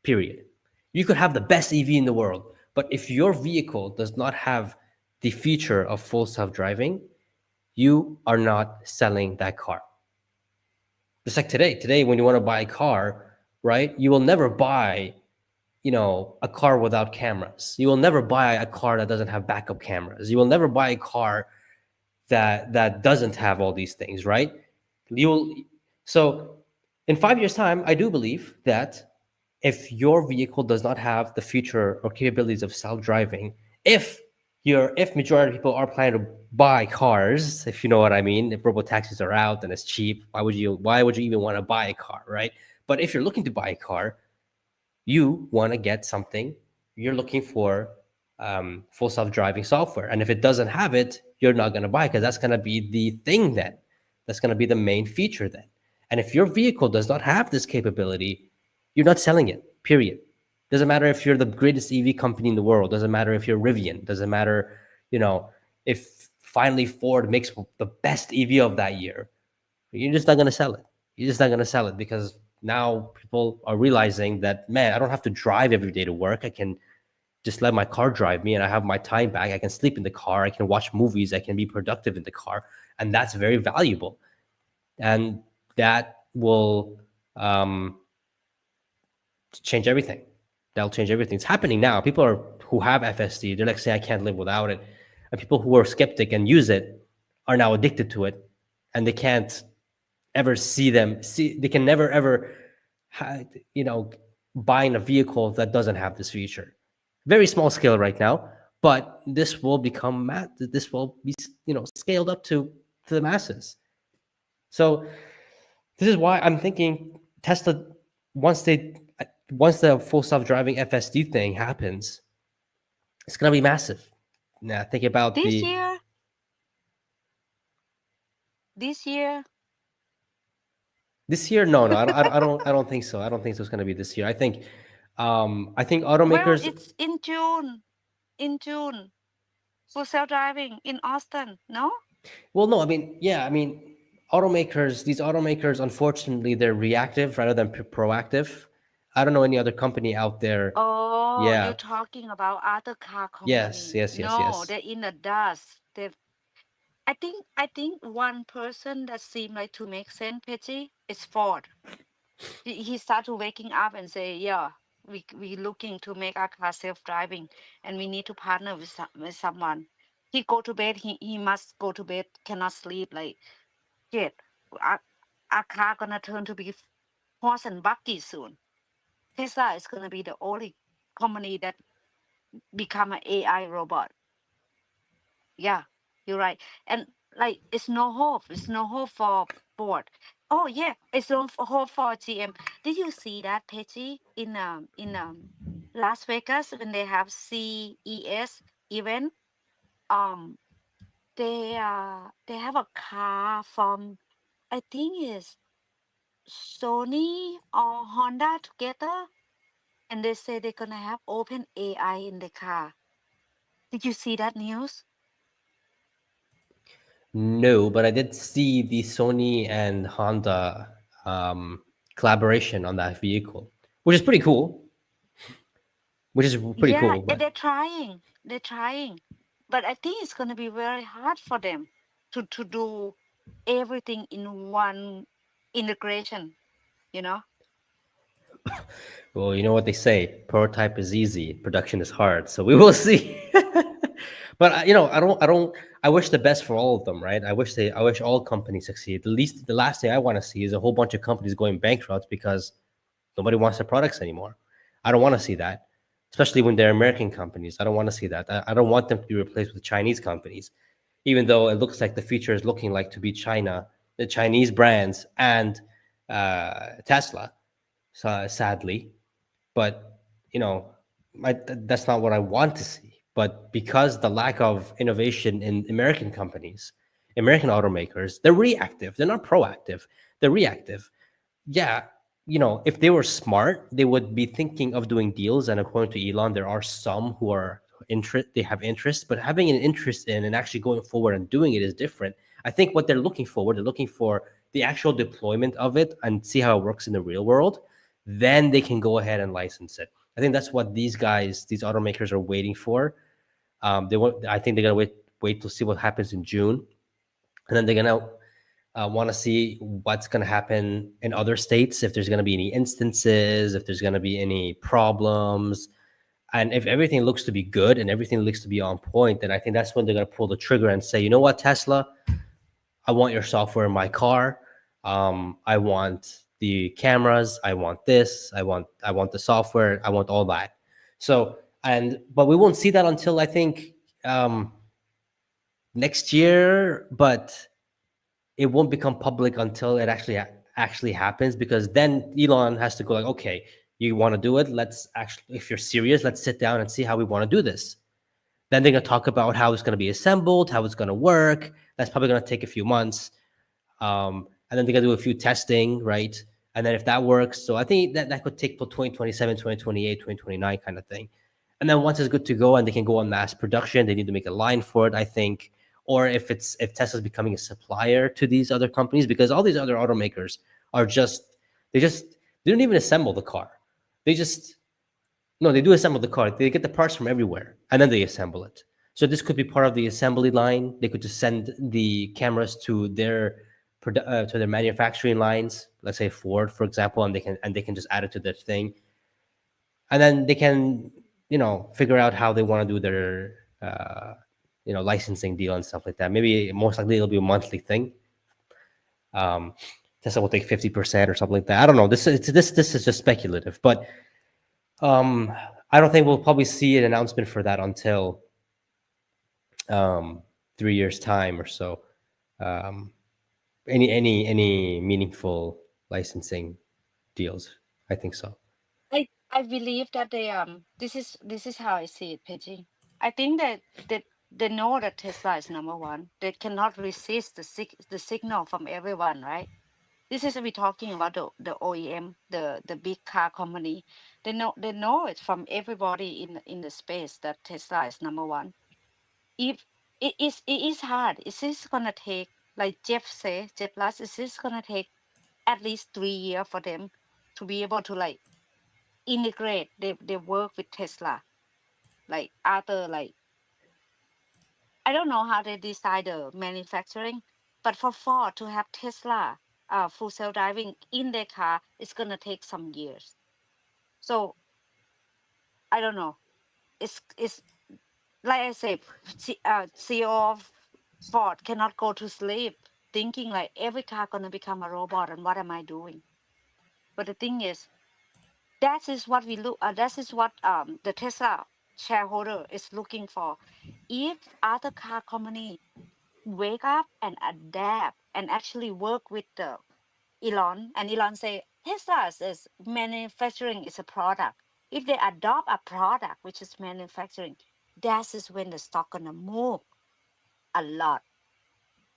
Period. You could have the best EV in the world, but if your vehicle does not have the feature of full self-driving, you are not selling that car. Just like today. Today, when you want to buy a car, right, you will never buy, a car without cameras. You will never buy a car that doesn't have backup cameras. You will never buy a car that doesn't have all these things, right? You'll so in 5 years' time, I do believe that if your vehicle does not have the feature or capabilities of self-driving, if majority of people are planning to buy cars, if you know what I mean, if robo taxis are out and it's cheap, why would you even want to buy a car, right? But if you're looking to buy a car, you want to get something, you're looking for full self-driving software, and if it doesn't have it, you're not going to buy, because that's going to be the thing then, that's going to be the main feature then. And if your vehicle does not have this capability, you're not selling it, period. Doesn't matter if you're the greatest EV company in the world, doesn't matter if you're Rivian, doesn't matter if finally Ford makes the best EV of that year, you're just not going to sell it. You're just not going to sell it, because now people are realizing that, man, I don't have to drive every day to work. I can just let my car drive me and I have my time back. I can sleep in the car. I can watch movies. I can be productive in the car. And that's very valuable. And that will change everything. That'll change everything. It's happening now. People who have FSD, they're like, say, I can't live without it. And people who are skeptic and use it are now addicted to it. And they can't ever they can never ever buying a vehicle that doesn't have this feature. Very small scale right now, but this will be scaled up to the masses. So this is why I'm thinking Tesla, once the full self-driving FSD thing happens, it's going to be massive. Now think about this year, this year? This year, no, no, I don't think so. I don't think so. It's going to be this year. I think Well, automakers. it's in June. In June for self-driving in Austin. No? Well, no, I mean, yeah, I mean, these automakers, unfortunately, they're reactive rather than proactive. I don't know any other company out there. Oh, you're Yeah. talking about other car Yes. company. Yes. Yes. No, Yes. they're in the dust. I think one person that seemed like to make sense, Pejy, is Ford. He started waking up and say, yeah, we looking to make our car self-driving, and we need to partner with with someone. He go to bed. He must go to bed. Cannot sleep. Like, shit, our, our car gonna turn to be horse and buggy soon. Tesla is gonna be the only company that become an AI robot. Yeah, you're right. And like, it's no hope. It's no hope for Ford. Oh yeah, it's no hope for GM. Did you see that, Pejy, in Las Vegas when they have CES event? Um, they have a car from, I think is Sony or Honda together, and they say they're gonna have open AI in the car. Did you see that news? No, but I did see the Sony and Honda collaboration on that vehicle, which is pretty cool. Which is pretty Yeah, cool, and but they're trying. They're trying. But I think it's gonna be very hard for them to do everything in one integration, you know? well, you know what they say: prototype is easy, production is hard. So we will see. But I don't. I wish the best for all of them, right? I wish all companies succeed. The last thing I want to see is a whole bunch of companies going bankrupt because nobody wants their products anymore. I don't want to see that, especially when they're American companies. I don't want to see that. I don't want them to be replaced with Chinese companies, even though it looks like the future is looking like to be China, the Chinese brands, and Tesla. Sadly, but you know, that's not what I want to see. But because the lack of innovation in American companies, American automakers, they're reactive. They're not proactive. They're reactive. Yeah, if they were smart, they would be thinking of doing deals. And according to Elon, there are some who are they have interest, but having an interest in and actually going forward and doing it is different. I think what they're looking for the actual deployment of it and see how it works in the real world. Then they can go ahead and license it. I think that's what these automakers are waiting for. They want. I think they're gonna wait to see what happens in June, and then they're gonna want to see what's going to happen in other states, if there's going to be any instances, if there's going to be any problems. And if everything looks to be good and everything looks to be on point, then I think that's when they're going to pull the trigger and say, you know what, Tesla, I want your software in my car. I want the cameras. I want this. I want the software. I want all that. So, but we won't see that until I think next year. But it won't become public until it actually happens, because then Elon has to go like, okay, you want to do it? Let's actually, if you're serious, let's sit down and see how we want to do this. Then they're going to talk about how it's going to be assembled, how it's going to work. That's probably going to take a few months. And then they're going to do a few testing, right? And then if that works, so I think that could take till 2027, 2028, 2029 kind of thing. And then once it's good to go and they can go on mass production, they need to make a line for it, I think. Or if Tesla's becoming a supplier to these other companies, because all these other automakers are just they don't even assemble the car. They just no, they do assemble the car. They get the parts from everywhere and then they assemble it. So this could be part of the assembly line. They could just send the cameras to their manufacturing lines. Let's say Ford, for example, and they can just add it to their thing, and then they can figure out how they want to do their licensing deal and stuff like that. Maybe most likely it'll be a monthly thing. Um, Tesla will take 50% or something like that. I don't know. This is just speculative, but um, I don't think we'll probably see an announcement for that until 3 years time or so. Um, any meaningful licensing deals, I think so. I believe that they this is how I see it, Pidgey. I think that they know that Tesla is number one. They cannot resist the signal from everyone, right? This is we talking about the OEM, the big car company. They know it from everybody in the space that Tesla is number one. If it is hard, it is gonna take, like Jeff Last, it is gonna take at least 3 years for them to be able to like integrate. They work with Tesla, like other like I don't know how they decide the manufacturing, but for Ford to have Tesla full self driving in their car, it's gonna take some years. So I don't know. It's like I said, CEO of Ford cannot go to sleep thinking like every car gonna become a robot and what am I doing? But the thing is, that is what we look. That is what the Tesla shareholder is looking for. If other car company wake up and adapt and actually work with the Elon, and Elon say Tesla's is manufacturing is a product. If they adopt a product which is manufacturing, that is when the stock gonna move a lot.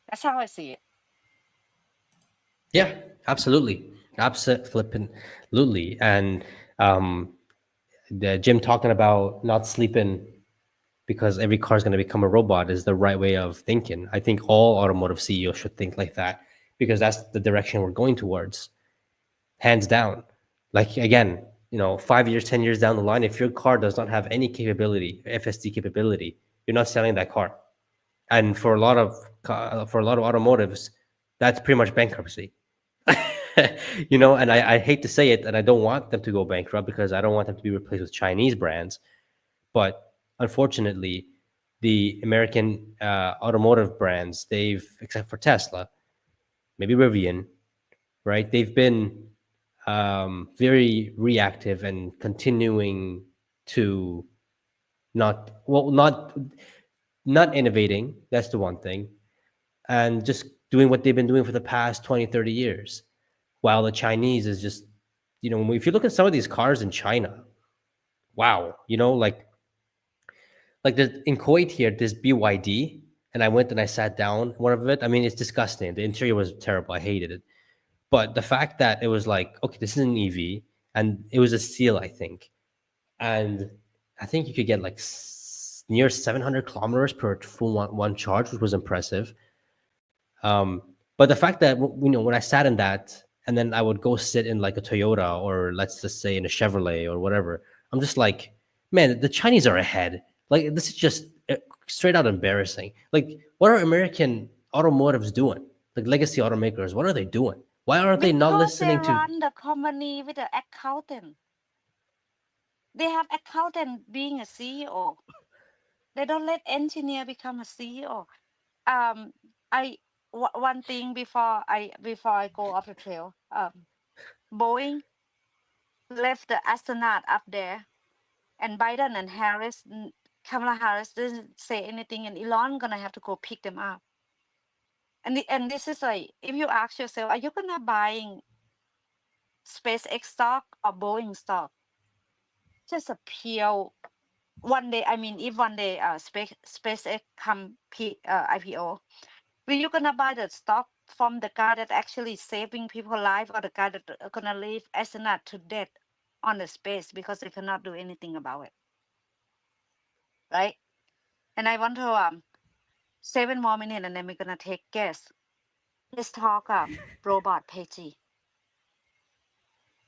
That's how I see it. Yeah, absolutely. Absolutely. And the Jim talking about not sleeping because every car is going to become a robot is the right way of thinking. I think all automotive CEOs should think like that because that's the direction we're going towards, hands down. Like, again, 5 years, 10 years down the line, if your car does not have any capability, FSD capability, you're not selling that car. And for a lot of automotives, that's pretty much bankruptcy. And I hate to say it, and I don't want them to go bankrupt because I don't want them to be replaced with Chinese brands. But unfortunately, the American automotive brands, except for Tesla, maybe Rivian, right? They've been very reactive and continuing to not innovating. That's the one thing. And just doing what they've been doing for the past 20, 30 years. While the Chinese is just, if you look at some of these cars in China, wow, like in Kuwait here, there's BYD, and I went and I sat down one of it. I mean, it's disgusting. The interior was terrible. I hated it. But the fact that it was like, okay, this is an EV, and it was a seal, I think, and I think you could get like near 700 kilometers per full one charge, which was impressive. But the fact that when I sat in that, and then I would go sit in like a Toyota or let's just say in a Chevrolet or whatever, I'm just like, man, the Chinese are ahead. Like this is just straight out embarrassing. Like, what are American automotives doing? Like legacy automakers, what are they doing? Why aren't they not Because they listening to? run the company with the accountant. They have accountant being a CEO. They don't let engineer become a CEO. One thing before I go off the trail. Boeing left the astronaut up there, and Biden and Kamala Harris didn't say anything, and Elon gonna have to go pick them up. And this is like, if you ask yourself, are you gonna buying SpaceX stock or Boeing stock? Just a pure one day. I mean, if one day SpaceX come IPO, will you gonna buy the stock from the guy that actually saving people life, or the guy that gonna leave astronaut to death on the space because they cannot do anything about it, right? And I want to 7 more minutes, and then we're gonna take guests. Let's talk robot Pejjy.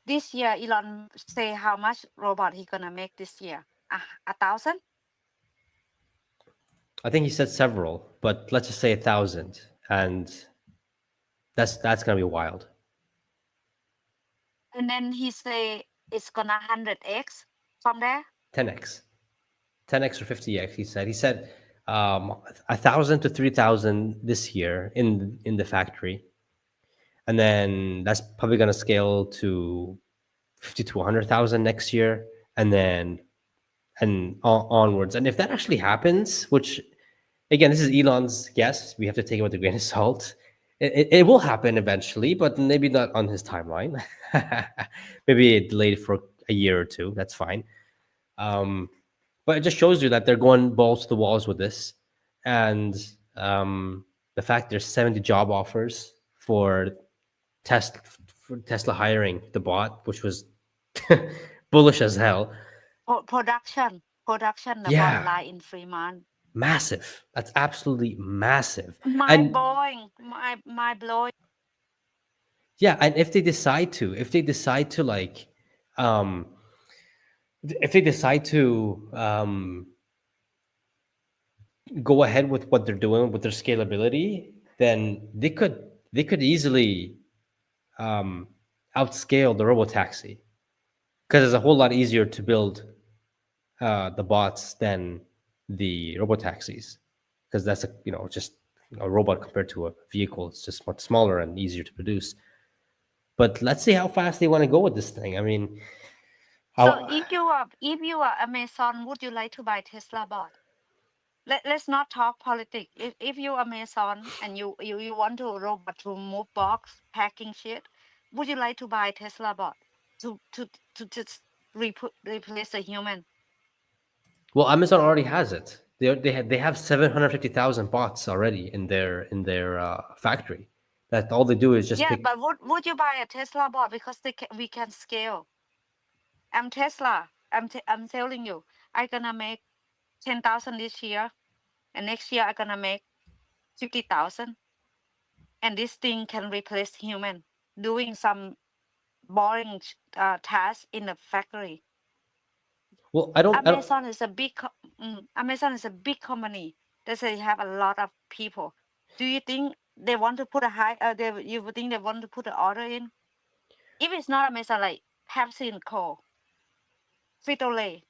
This year, Elon say how much robot he gonna make this year? 1,000? I think he said several, but let's just say 1,000, and that's gonna be wild. And then he say it's gonna 100x from there. 10x, 10x or 50x. He said 1,000 to 3,000 this year in the factory, and then that's probably gonna scale to 50 to 100,000 next year, and then onwards. And if that actually happens, which again, this is Elon's guess, we have to take it with a grain of salt. It will happen eventually, but maybe not on his timeline. Maybe delayed for a year or two. That's fine. But it just shows you that they're going balls to the walls with this. and the fact there's 70 job offers for Tesla hiring the bot, which was bullish as hell. Production the bot Yeah, line in Fremont. massive. That's absolutely massive. Mind And blowing, mind blowing. yeah, and if they decide to, like, um, if they decide to go ahead with what they're doing with their scalability, then they could easily um, outscale the robotaxi because it's a whole lot easier to build the bots than the robotaxis because that's just a robot compared to a vehicle. It's just much smaller and easier to produce. But let's see how fast they want to go with this thing. I mean, So how if you are Amazon, would you like to buy Tesla bot? Let's not talk politics. If you Amazon and you want to robot to move box packing shit, would you like to buy Tesla bot to just replace a human? well, Amazon already has it. They have 750,000 bots already in their factory. That all they do is just Yeah, pick. but would you buy a Tesla bot because we can scale? I'm Tesla. I'm telling you, I gonna make 10,000 this year, and next year I gonna make 50,000, and this thing can replace human doing some boring task in the factory. Well, I don't. Amazon is a big company. They say have a lot of people. Do you think they want to put a high? You would think they want to put an order in? If it's not Amazon, like Pepsi and Co, Frito-Lay,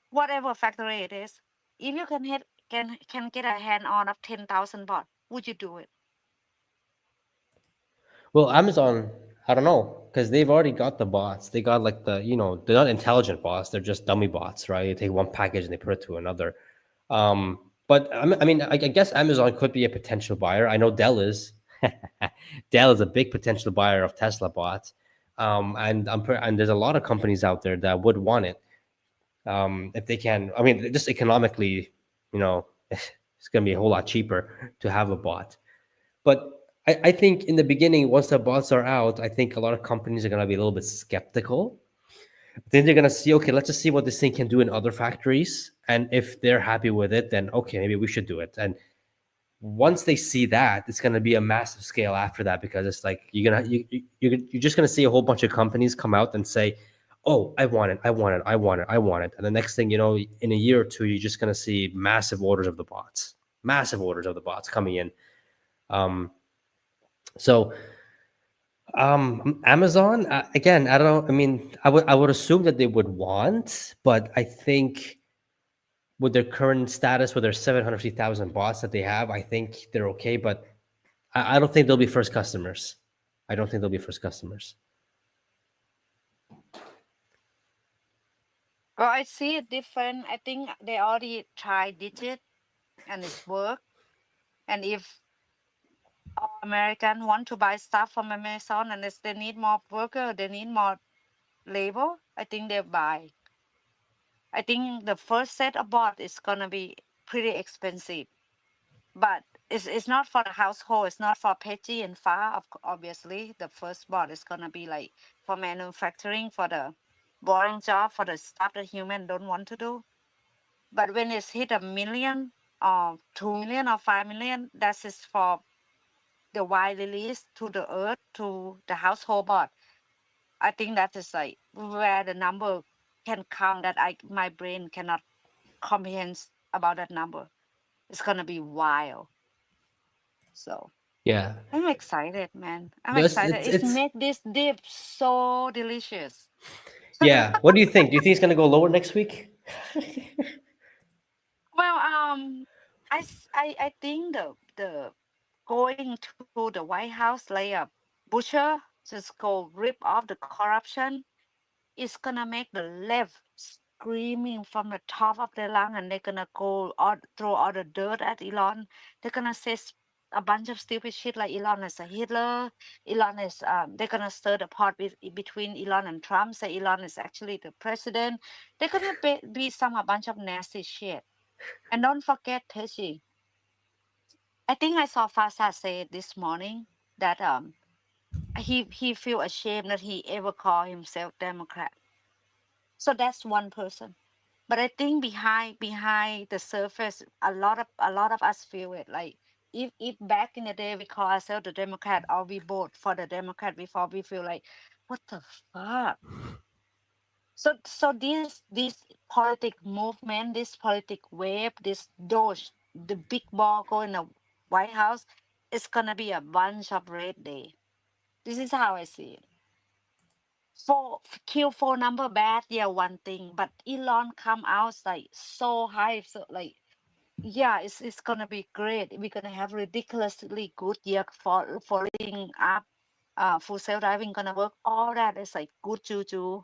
whatever factory it is, if you can get a hand on of 10,000 baht, would you do it? Well, Amazon, I don't know, because they've already got the bots. They got like they're not intelligent bots. They're just dummy bots, right? They take one package and they put it to another. But I mean, I guess Amazon could be a potential buyer. I know Dell is. Dell is a big potential buyer of Tesla bots, and there's a lot of companies out there that would want it if they can. I mean, just economically, you know, it's going to be a whole lot cheaper to have a bot. But I think in the beginning, once the bots are out, I think a lot of companies are going to be a little bit skeptical. Then they're going to see, okay, let's just see what this thing can do in other factories. And if they're happy with it, then okay, maybe we should do it. And once they see that, it's going to be a massive scale after that because it's like you're just going to see a whole bunch of companies come out and say, "Oh, I want it, I want it, I want it, I want it." And the next thing you know, in a year or two, you're just going to see massive orders of the bots coming in. Um, so Amazon again, I don't know. I mean, I would assume that they would want, but I think with their current status, with their 750,000 bots that they have, I think they're okay. But I don't think they'll be first customers. I don't think they'll be first customers. Well, I see it different. I think they already tried Digit and it's work. And if all American want to buy stuff from Amazon and if they need more worker, they need more labor, I think they buy. I think the first set of bot is gonna be pretty expensive, but it's not for the household. It's not for Pejjy and Fa. Obviously, the first bot is gonna be like for manufacturing, for the boring job, for the stuff that human don't want to do. But when it's hit a million or 2 million or 5 million, that is for the wide release to the earth to the household bot. I think that is like where the number can come that my brain cannot comprehend about that number. It's gonna be wild. So Yeah, I'm excited, man. I'm no, excited. It's it's make this dip so delicious. yeah. What do you think? Do you think it's gonna go lower next week? Well, I think the going to the White House like a butcher just go rip off the corruption is gonna make the left screaming from the top of their lung, and they're gonna go all, throw all the dirt at Elon. They're gonna say a bunch of stupid shit like Elon is a Hitler. Elon is they're gonna stir the pot between Elon and Trump. Say Elon is actually the president. They're gonna be some a bunch of nasty shit. And don't forget Pejjy. I think I saw Fasa say this morning that he feel ashamed that he ever call himself Democrat. So that's one person. But I think behind the surface, a lot of us feel it. Like if back in the day we call ourselves the Democrat or we vote for the Democrat before, we feel like, what the fuck? So this politic movement, this politic wave, this DOGE, the big ball going the White House, it's gonna be a bunch of red day. This is how I see it. For Q4 number bad, yeah, one thing, but Elon come out like so high, so like yeah, it's gonna be great. We're gonna have ridiculously good year for following up. Full self driving gonna work. All that is like good juju.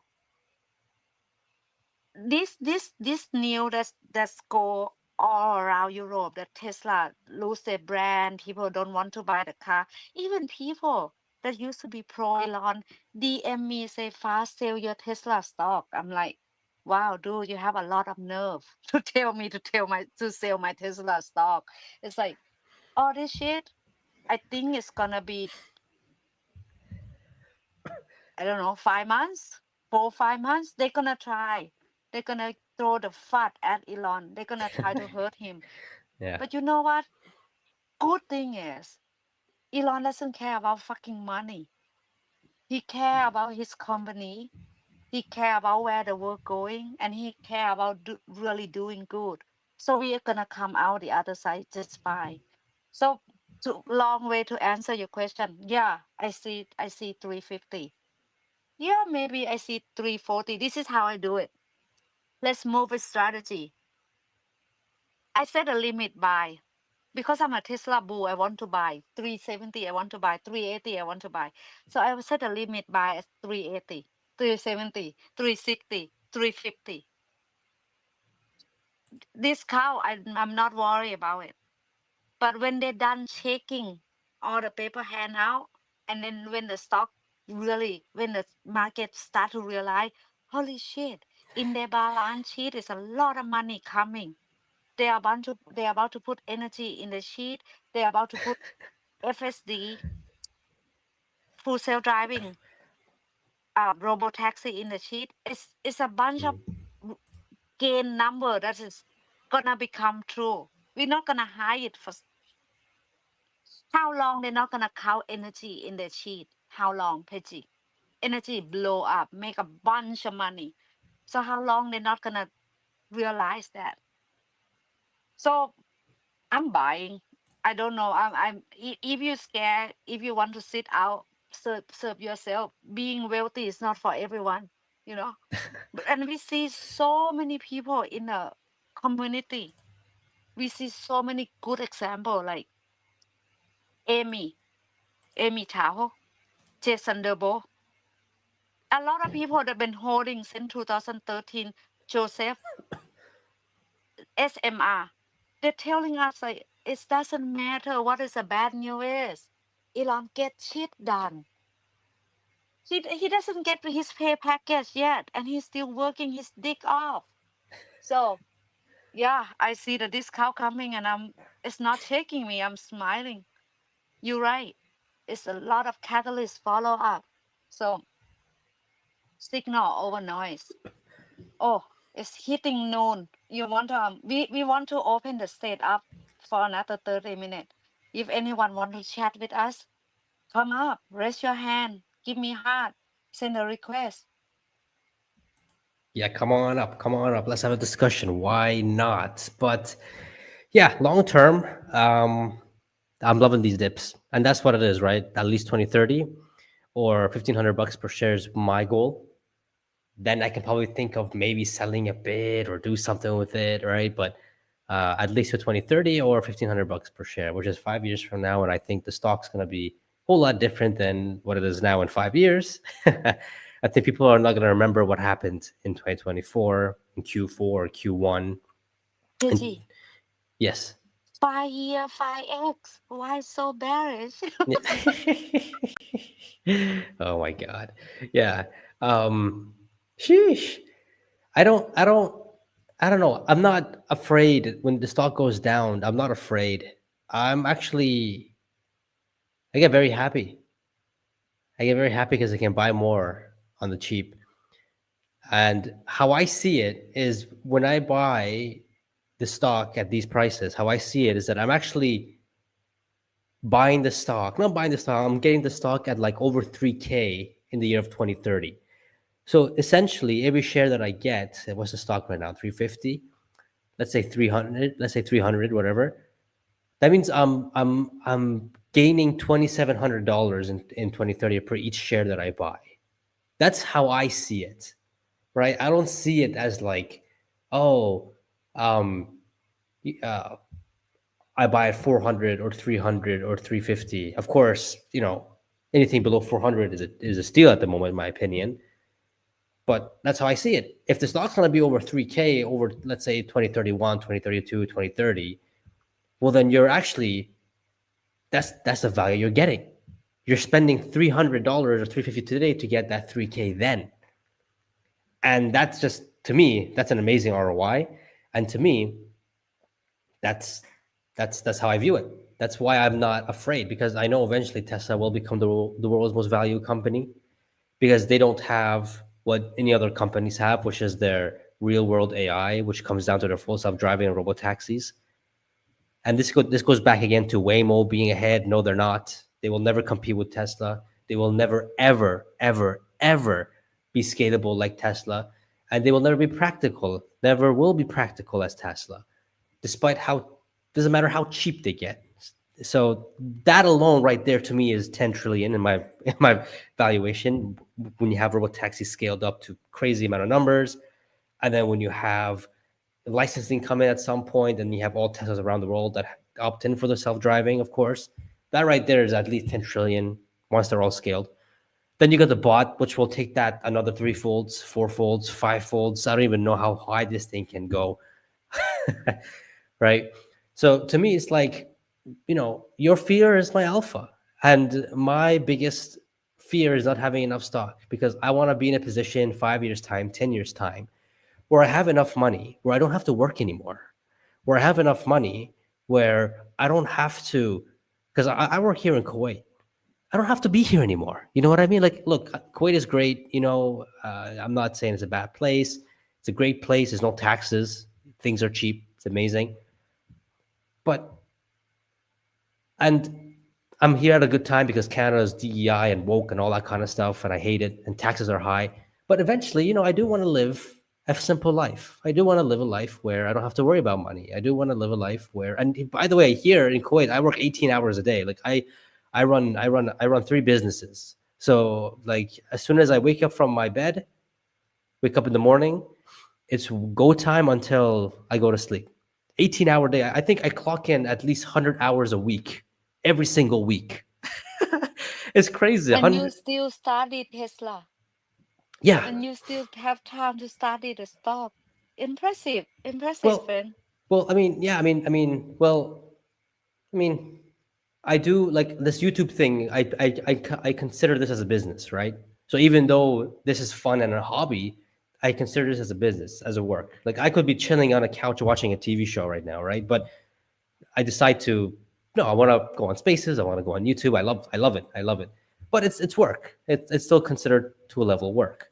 This new that's go all around Europe that Tesla lose their brand, people don't want to buy the car. Even people that used to be pro Elon DM me say fast sell your Tesla stock. I'm like, wow, dude, you have a lot of nerve to tell me to sell my Tesla stock. It's like all this shit. I think it's gonna be, I don't know, 5 months, 4 5 months. They're gonna try. They're gonna throw the fat at Elon. They're gonna try to hurt him. Yeah. But you know what? Good thing is Elon doesn't care about fucking money. He care about his company. He care about where the world going, and he care about really doing good. So we are gonna come out the other side just fine. So to long way to answer your question. Yeah, I see 350. Yeah, maybe I see 340. This is how I do it. Let's move with strategy. I set a limit buy because I'm a Tesla bull. I want to buy 370. I want to buy 380. I want to buy. So I will set a limit buy at 380, 370, 360, 350. This cow, I'm not worried about it. But when they're done shaking all the paper hand out, and then when the stock really, when the market start to realize, holy shit, in their balance sheet is a lot of money coming. They are about to put energy in the sheet. They are about to put FSD, full self driving, robo taxi in the sheet. It's a bunch of w- gain number that is gonna become true. We're not gonna hide it for how long. They're not gonna count energy in the sheet. How long, Pejjy? Energy blow up, make a bunch of money. So how long they're not gonna realize that? So I'm buying. I don't know. If you're scared, if you want to sit out, serve yourself. Being wealthy is not for everyone, you know. But and we see so many people in the community. We see so many good example like Amy, Amy Tao, Jason Debo. A lot of people that have been holding since 2013. Joseph, SMR. They're telling us like it doesn't matter what is the bad news is. Elon get shit done. He doesn't get his pay package yet, and he's still working his dick off. So yeah, I see the discount coming, and it's not shaking me. I'm smiling. You're right. It's a lot of catalyst follow up. So signal over noise. Oh, it's hitting noon. You want we want to open the state up for another 30 minutes. If anyone want to chat with us, come up, raise your hand, give me heart, send a request. Yeah, come on up. Come on up. Let's have a discussion. Why not? But yeah, long term, I'm loving these dips. And that's what it is, right? At least 2030 or 1,500 bucks per share is my goal. Then I can probably think of maybe selling a bit or do something with it, right? But at least for 2030 or 1,500 bucks per share, which is 5 years from now. And I think the stock's going to be a whole lot different than what it is now in 5 years. I think people are not going to remember what happened in 2024, in Q4, or Q1. And Pidgey, yes. 5 year, 5x. Why so bearish? Yeah. Oh my God. Yeah. Sheesh. I don't, I don't, I don't know. I'm not afraid when the stock goes down. I'm not afraid. I'm actually I get very happy. I get very happy because I can buy more on the cheap. And how I see it is when I buy the stock at these prices, how I see it is that I'm actually buying the stock, not buying the stock, I'm getting the stock at like over 3K in the year of 2030. So essentially, every share that I get, what's the stock right now? 350? Let's say 300, let's say 300, whatever. That means I'm gaining $2,700 in 2030 per each share that I buy. That's how I see it, right? I don't see it as like, oh, um, uh, I buy at 400 or 300 or 350. Of course, anything below 400 is a steal at the moment, in my opinion. But that's how I see it. If the stock's going to be over 3K over, let's say, 2031, 2032, 2030, well, then you're actually, that's the value you're getting. You're spending $300 or 350 today to get that 3K then. And that's just, to me, that's an amazing ROI. And to me, that's how I view it. That's why I'm not afraid, because I know eventually Tesla will become the world's most valued company, because they don't have what any other companies have, which is their real world AI, which comes down to their full self-driving and robo taxis. And this goes back again to Waymo being ahead. No, they're not. They will never compete with Tesla. They will never, ever, ever, ever be scalable like Tesla, and they will never be practical. Never will be practical as Tesla, despite how, doesn't matter how cheap they get. So that alone right there to me is 10 trillion in my valuation, when you have robo taxi scaled up to crazy amount of numbers. And then when you have licensing come in at some point, and you have all Teslas around the world that opt in for the self-driving, of course, that right there is at least 10 trillion once they're all scaled. Then you got the bot, which will take that another 3 folds, 4 folds, 5 folds. I don't even know how high this thing can go. Right? So to me, it's like, your fear is my alpha. And my biggest fear is not having enough stock, because I want to be in a position 5 years' time, 10 years' time, where I have enough money, where I don't have to work anymore, where I have enough money where I don't have to, because I work here in Kuwait. I don't have to be here anymore. You know what I mean? Like, look, Kuwait is great. I'm not saying it's a bad place. It's a great place. There's no taxes. Things are cheap. It's amazing. But, and I'm here at a good time because Canada's DEI and woke and all that kind of stuff, and I hate it, and taxes are high. But eventually, I do want to live a simple life. I do want to live a life where I don't have to worry about money. I do want to live a life where, and by the way, here in Kuwait, I work 18 hours a day. Like I run 3 businesses. So like as soon as I wake up from my bed, wake up in the morning, it's go time until I go to sleep. 18-hour day. I think I clock in at least 100 hours a week, every single week. It's crazy. And you 100. still study Tesla. Yeah. And you still have time to study the stock. Impressive. Impressive, Well, friend. I mean, yeah, I mean, I do like this YouTube thing. I consider this as a business, right? So even though this is fun and a hobby, I consider this as a business, as a work. Like I could be chilling on a couch watching a TV show right now, right? But I decide to, no, I want to go on Spaces. I want to go on YouTube. I love it. I love it. But it's work. It's still considered to a level work.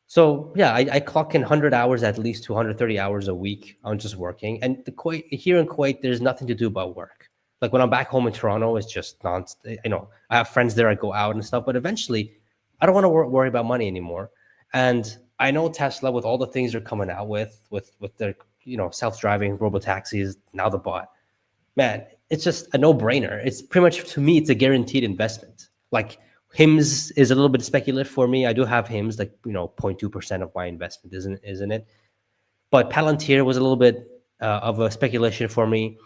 So yeah, I clock in 100 hours at least, 230 hours a week on just working. And here in Kuwait, there's nothing to do but work. Like when I'm back home in Toronto, it's just nonstop. I have friends there. I go out and stuff. But eventually, I don't want to worry about money anymore. And I know Tesla, with all the things they're coming out with their self-driving robo taxis, now the bot, man, it's just a no-brainer. It's pretty much, to me, it's a guaranteed investment. Like HIMS is a little bit speculative for me. I do have HIMS, like 0.2% of my investment, isn't it? But Palantir was a little bit of a speculation for me,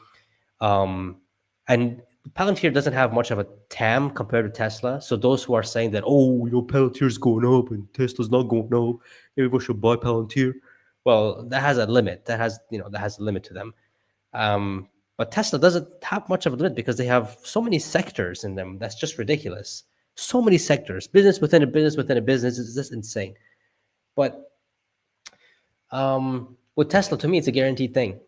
and Palantir doesn't have much of a TAM compared to Tesla. So those who are saying that, oh, Palantir's going up and Tesla's not going up, everyone should buy Palantir. Well, that has a limit. That has a limit to them. But Tesla doesn't have much of a limit because they have so many sectors in them. That's just ridiculous. So many sectors, business within a business within a business, is just insane. But with Tesla, to me, it's a guaranteed thing.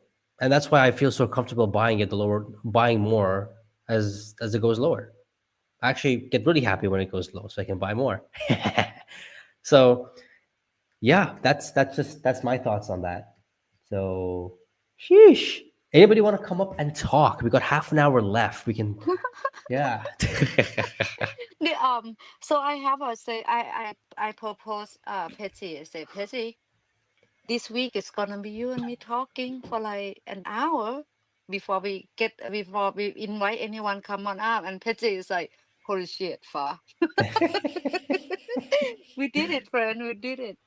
And that's why I feel so comfortable buying it the lower, buying more as it goes lower. I actually get really happy when it goes low, so I can buy more. So yeah, that's my thoughts on that. So, sheesh. Anybody want to come up and talk? We got half an hour left. We can, yeah. The, so I have a say I propose Pejjy. I say, Pejjy, this week is gonna be you and me talking for like an hour before we invite anyone come on up. And Pejjy is like, holy shit, far. We did it, friend. We did it.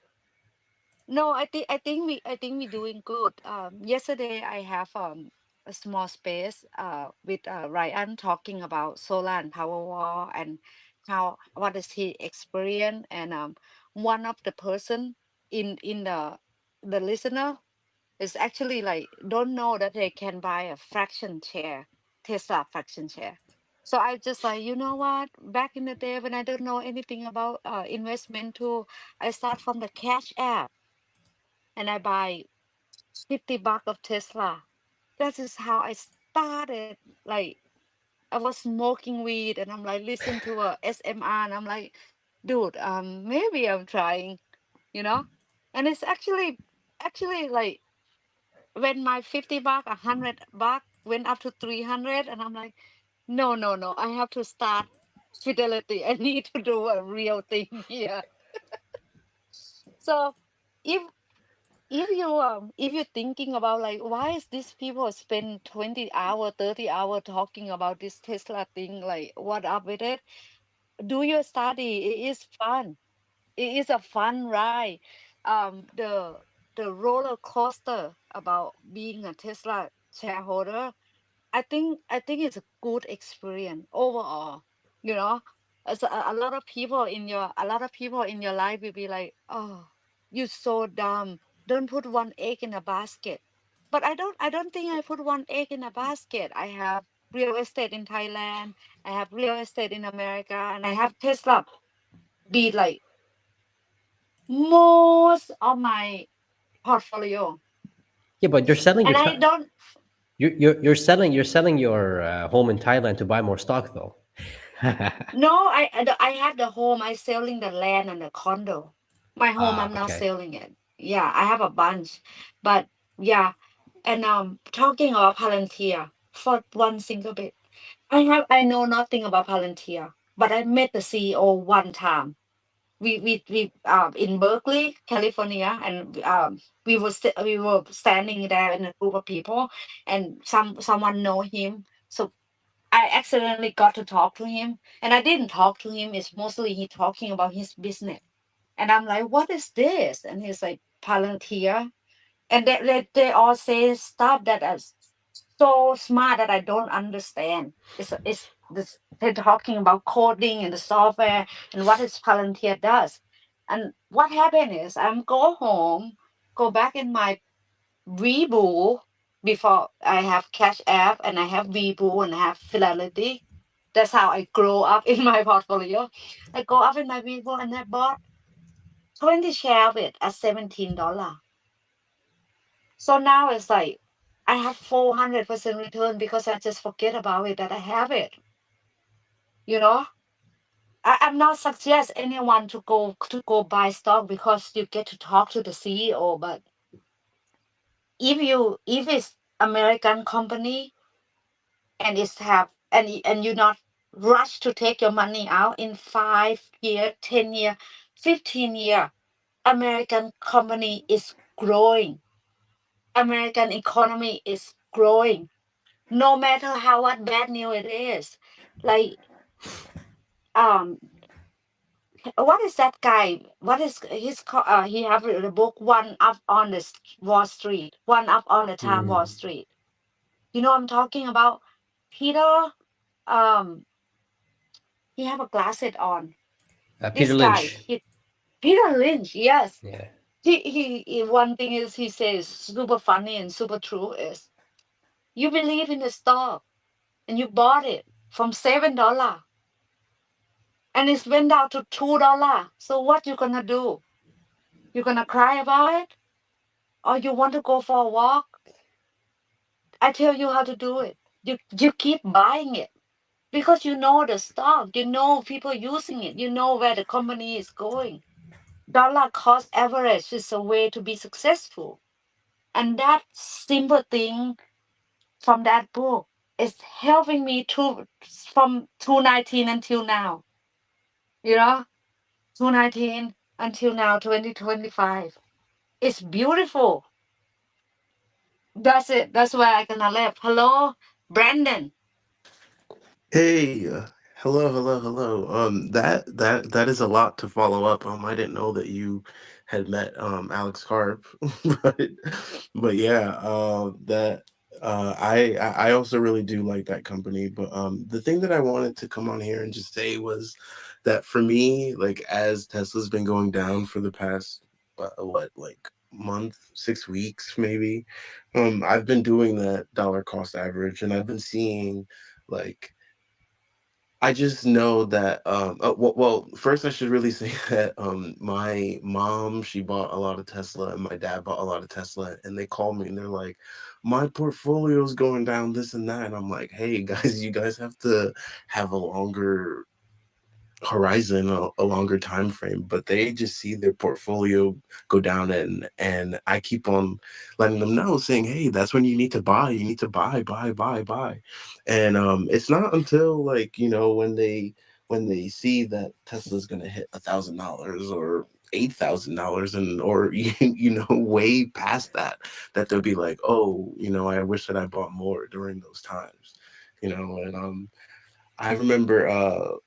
No, I think we doing good. Yesterday I have a small space with Ryan talking about solar and power wall and how what does he experience, and one of the person in the listener is actually like don't know that they can buy a fraction share, Tesla fraction share. So I just like, you know what? Back in the day when I don't know anything about investment too, I start from the Cash App and I buy $50 of Tesla. That is how I started. Like I was smoking weed and I'm like listen to a SMR and I'm like, dude, maybe I'm trying, you know? And it's actually like when my $50, $100 went up to 300 and I'm like, no, no, no, I have to start fidelity. I need to do a real thing here. So if if you're thinking about like why is these people spend 20 hour 30 hour talking about this Tesla thing, like what up with it, do your study. It is fun. It is a fun ride. The roller coaster about being a Tesla shareholder, I think it's a good experience overall. You know, as a lot of people in your life will be like, "Oh, you're so dumb. Don't put one egg in a basket." But I don't think I put one egg in a basket. I have real estate in Thailand. I have real estate in America, and I have Tesla be like most of my portfolio. Yeah, but you're selling your And I don't. you're selling your home in Thailand to buy more stock though. No, I have the home. I selling the land and the condo. My home, Ah, I'm not okay. selling it. Yeah, I have a bunch, but yeah. And talking about Palantir for one single bit, I know nothing about Palantir, but I met the CEO one time. We in Berkeley, California, and we were standing there in a group of people, and someone know him. So I accidentally got to talk to him, and I didn't talk to him. It's mostly he talking about his business, and I'm like, "What is this?" And he's like, "Palantir," and they all say stuff that is so smart that I don't understand. It's this they're talking about coding and the software and what is Palantir does, and what happened is I'm go home, go back in my Weibo before I have Cash App and I have Weibo and I have Fidelity. That's how I grow up in my portfolio. I go up in my Weibo and I bought 20 share of it at $17. So now it's like I have 400% return because I just forget about it that I have it. You know, I'm not suggest anyone to go buy stock because you get to talk to the CEO. But if it's American company and it's have and you not rush to take your money out in 5 year, 10 year, 15 year, American company is growing. American economy is growing. No matter how what bad news it is. Like um what is that guy? What is he have the book One Up on the Wall Street, One Up on the Time Mm. Wall Street. You know what I'm talking about? Peter, um, he have a glasses on. Peter This guy, Lynch. Peter Lynch, yes. Yeah. One thing is he says super funny and super true is you believe in the stock and you bought it from $7 and it's went down to $2. So what you gonna do? You gonna cry about it? Or you want to go for a walk? I tell you how to do it. You keep buying it because you know the stock, you know people using it, you know where the company is going. Dollar cost average is a way to be successful. And that simple thing from that book is helping me to from 2019 until now. You know, 2019 until now, 2025. It's beautiful. That's it. That's where I gonna live. Hello, Brandon. Hey, hello. That is a lot to follow up. I didn't know that you had met Alex Karp, but yeah, that I also really do like that company. But the thing that I wanted to come on here and just say was that for me, like as Tesla's been going down for the past what like month, 6 weeks maybe, I've been doing that dollar cost average, and I've been seeing like I just know that first I should really say that my mom, she bought a lot of Tesla, and my dad bought a lot of Tesla, and they call me and they're like, my portfolio's going down, this and that, and I'm like, hey guys, you guys have to have a longer horizon, a longer time frame, but they just see their portfolio go down, and I keep on letting them know, saying, hey, that's when you need to buy, buy. And it's not until, like, when they see that Tesla's gonna hit $1,000 or $8,000, and or way past that, that they'll be like, oh, I wish that I bought more during those times, and I remember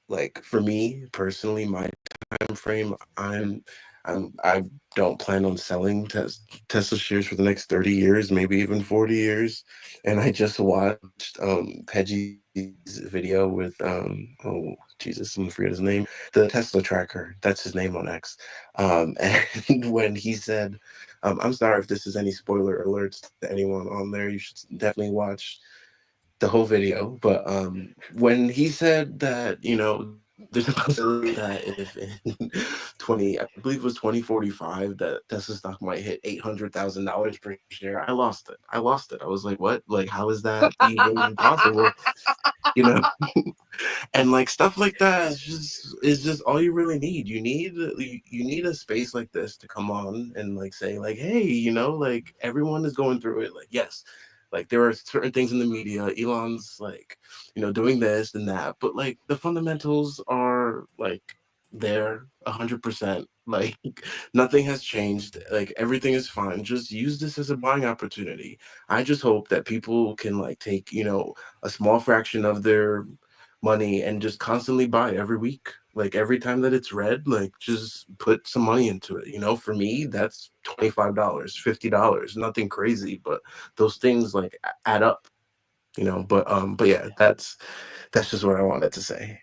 like for me personally, my time frame, I don't plan on selling Tesla shares for the next 30 years, maybe even 40 years. And I just watched Pejjy's video with oh Jesus, I'm gonna forget his name, the Tesla tracker. That's his name on X. And when he said, I'm sorry if this is any spoiler alerts to anyone on there, you should definitely watch the whole video, but when he said that, there's a possibility that if in 20, I believe it was 2045, that Tesla stock might hit $800,000 per share, I lost it. I was like, what? Like, how is that even possible? You know, and like stuff like that is just all you really need. You need a space like this to come on and like say like, hey, like everyone is going through it. Like, yes, like there are certain things in the media, Elon's like, doing this and that, but like the fundamentals are like there 100%. Like nothing has changed. Like everything is fine. Just use this as a buying opportunity. I just hope that people can like take, a small fraction of their money and just constantly buy every week. Like every time that it's red, like just put some money into it. For me, that's $25, $50, nothing crazy, but those things like add up. But yeah, that's just what I wanted to say.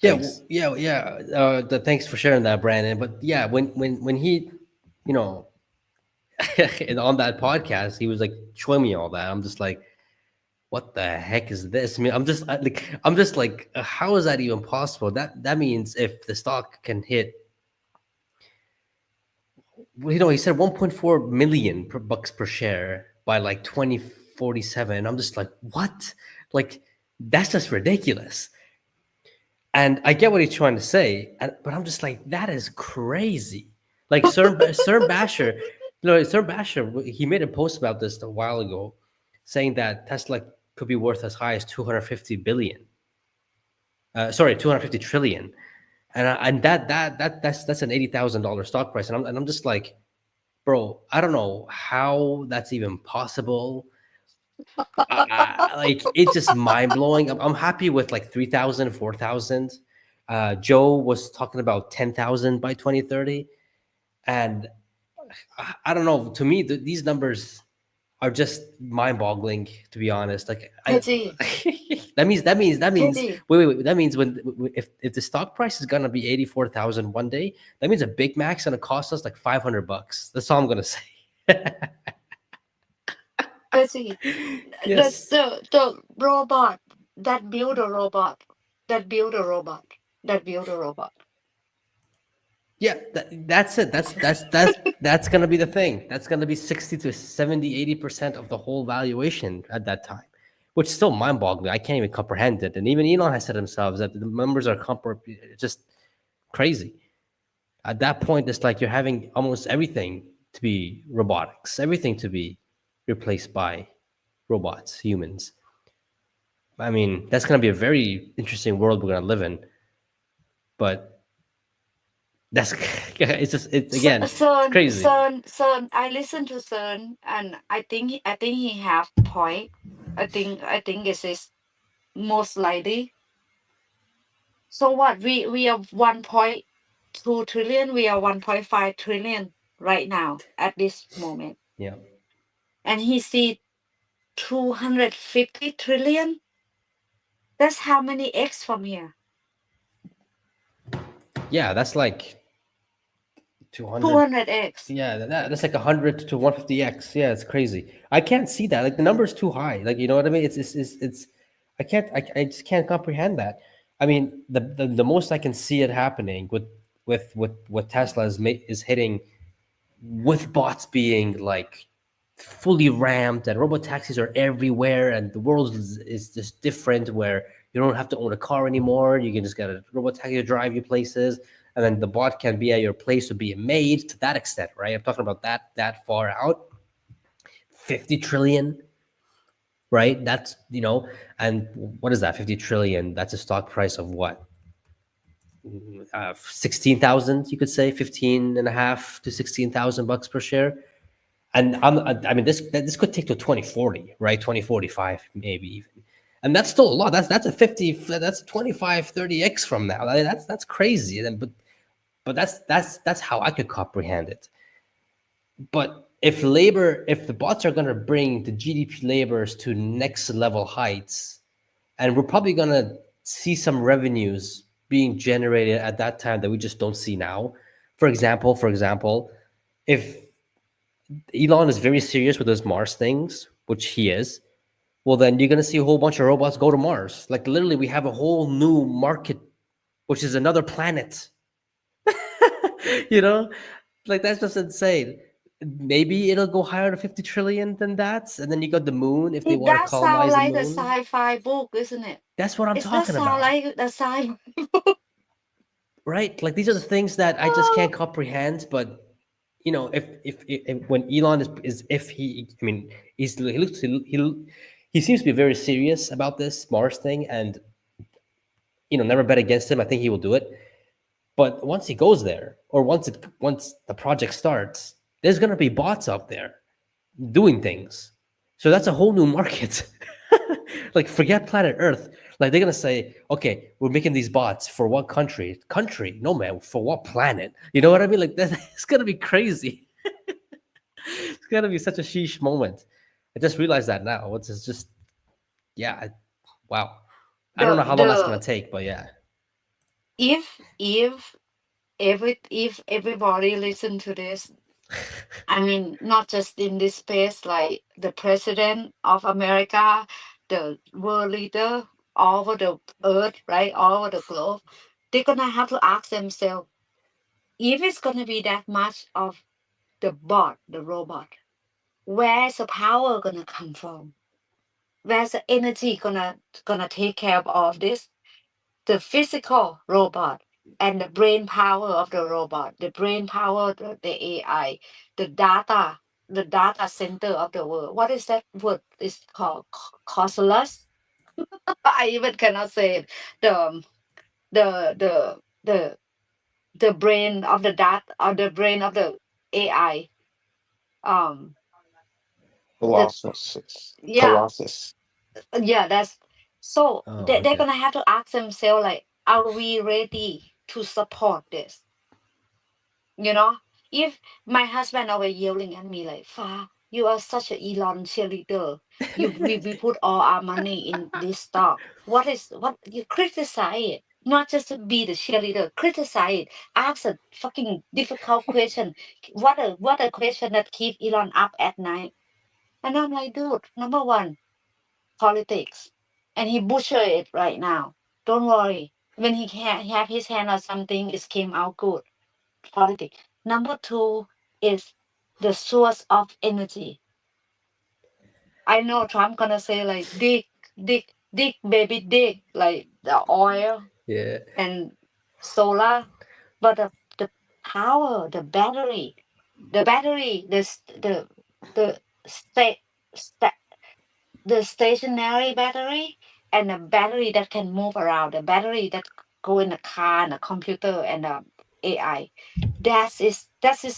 Yeah, Thanks. yeah. Thanks for sharing that, Brandon. But yeah, when he, you know, and on that podcast, he was like showing me all that. I'm just like, what the heck is this? I mean, I'm just like, how is that even possible? That means if the stock can hit, well, he said 1.4 million bucks per share by like 2047. I'm just like, what? Like, that's just ridiculous. And I get what he's trying to say, but I'm just like, that is crazy. Like CERN Basher, CERN Basher, he made a post about this a while ago, saying that Tesla could be worth as high as 250 billion. Sorry, 250 trillion, and that's an $80,000 stock price, and I'm just like, bro, I don't know how that's even possible. Like it's just mind blowing. I'm happy with like 3,000, 4,000. Joe was talking about 10,000 by 2030, and I don't know. To me, these numbers are just mind boggling. To be honest, like I. Pejy, that means Pejy, wait that means if the stock price is gonna be 84,000 one day, that means a Big Mac's gonna cost us like $500. That's all I'm gonna say. Pejy. The, Yes. the robot that built a robot, that built a robot, that built a robot. Yeah, that's it. That's gonna be the thing. That's gonna be 60 to 70, 80% of the whole valuation at that time, which is still mind-boggling. I can't even comprehend it. And even Elon has said himself that the numbers are just crazy. At that point, it's like you're having almost everything to be robotics, everything to be replaced by robots, humans. I mean, that's gonna be a very interesting world we're gonna live in. But that's it's again, it's crazy. CERN, I listen to CERN, and I think he have point. I think it is most likely. So what? We are 1.2 trillion. We are 1.5 trillion right now at this moment, Yeah. and he see 250 trillion. That's how many x from here? Yeah, that's like 200. 200x. Yeah, that's like 100 to 150x. Yeah, it's crazy. I can't see that. Like the number's too high. Like you know what I mean? It's I just can't comprehend that. I mean, the most I can see it happening with what Tesla is hitting with bots being like fully ramped and robot taxis are everywhere and the world is just different where you don't have to own a car anymore. You can just get a robot taxi to drive you places, and then the bot can be at your place to be made to that extent, right? I'm talking about that far out. 50 trillion, right? That's and what is that? 50 trillion, that's a stock price of what? 16,000, you could say 15 and a half to 16,000 bucks per share. And I mean, this could take to 2040, right? 2045, maybe even, and that's still a lot. That's a 50. That's 25, 30x from now. I mean, that's crazy. And but that's how I could comprehend it. But if the bots are going to bring the GDP labors to next level heights, and we're probably going to see some revenues being generated at that time that we just don't see now. For example, if Elon is very serious with his Mars things, which he is, well, then you're going to see a whole bunch of robots go to Mars. Like literally, we have a whole new market, which is another planet. you know, like that's just insane. Maybe it'll go higher to 50 trillion than that, and then you got the moon if they It want to does sound colonize the like a moon. sci-fi book, isn't it? That's what I'm It does talking sound about, like the sci-fi book. right? Like these are the things that I just can't comprehend. But if when Elon is if he, I mean, he looks he seems to be very serious about this Mars thing, and never bet against him. I think he will do it. But once he goes there, or once the project starts, there's gonna be bots out there doing things. So that's a whole new market. Like forget planet Earth. Like they're gonna say, okay, we're making these bots for what country? Country? No man, for what planet? You know what I mean? Like it's gonna be crazy. It's gonna be such a sheesh moment. I just realized that now. It's just yeah, wow. I don't know The how long that's gonna the take, but yeah. if if everybody listen to this, I mean, not just in this space, like the president of America, the world leader, all over the earth, right, all over the globe, they're gonna have to ask themselves if it's gonna be that much of the bot, the robot, where's the power gonna come from? Where's the energy gonna take care of all of this? The physical robot and the brain power of the robot, the brain power of the AI, the data center of the world. What is that word? It's called causeless. I even cannot say it. The the the the the brain of the data or the brain of the AI. Um, the Colossus. yeah, Colossus. yeah. That's so Oh, they're okay. gonna have to ask themselves like, are we ready to support this? You know, if my husband always yelling at me like, "Fa, you are such an Elon cheerleader. We put all our money in this stock. What you criticize it, not just to be the cheerleader. Criticize it. Ask a fucking difficult question. What a question that keep Elon up at night." And I'm like, dude, number one, politics, and he butcher it right now. Don't worry. When he have his hand on something, it came out good. politics. Number two is the source of energy. I know Trump gonna say like dig, dig, dig, baby, dig, like the oil Yeah. and solar, but the power, the battery, the state, the stationary battery and a battery that can move around, the battery that go in a car and a computer and a AI. That is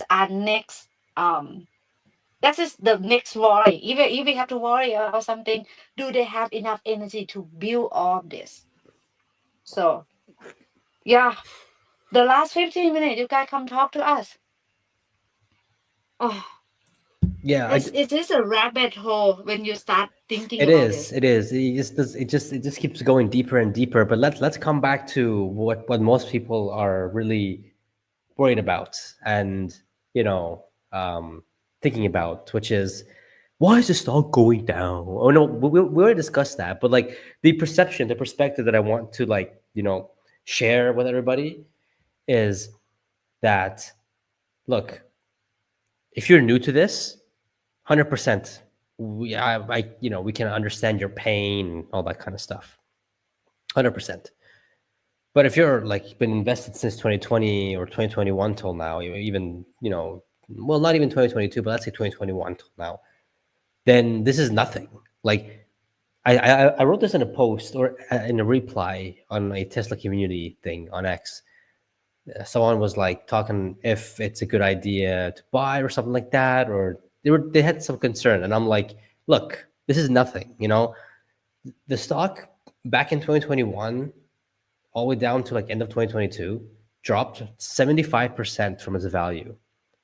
our next that is the next worry. If we have to worry about something, do they have enough energy to build all this? So yeah, the last 15 minutes, you guys come talk to us. Oh, Yeah, it is a rabbit hole when you start thinking it about is. this. It is. It just keeps going deeper and deeper. But let's come back to what most people are really worried about and you know thinking about, which is why is the stock going down? Oh no, we already discussed that. But like the perception, the perspective that I want to share with everybody is that look, if you're new to this, 100%, we can understand your pain and all that kind of stuff, 100%. But if you're like been invested since 2020 or 2021 till now, even well, not even 2022, but let's say 2021 till now, then this is nothing. Like I wrote this in a post or in a reply on a Tesla community thing on X. Someone was like talking if it's a good idea to buy or something like that, or they had some concern, and I'm like, look, this is nothing. The stock back in 2021 all the way down to like end of 2022 dropped 75% from its value.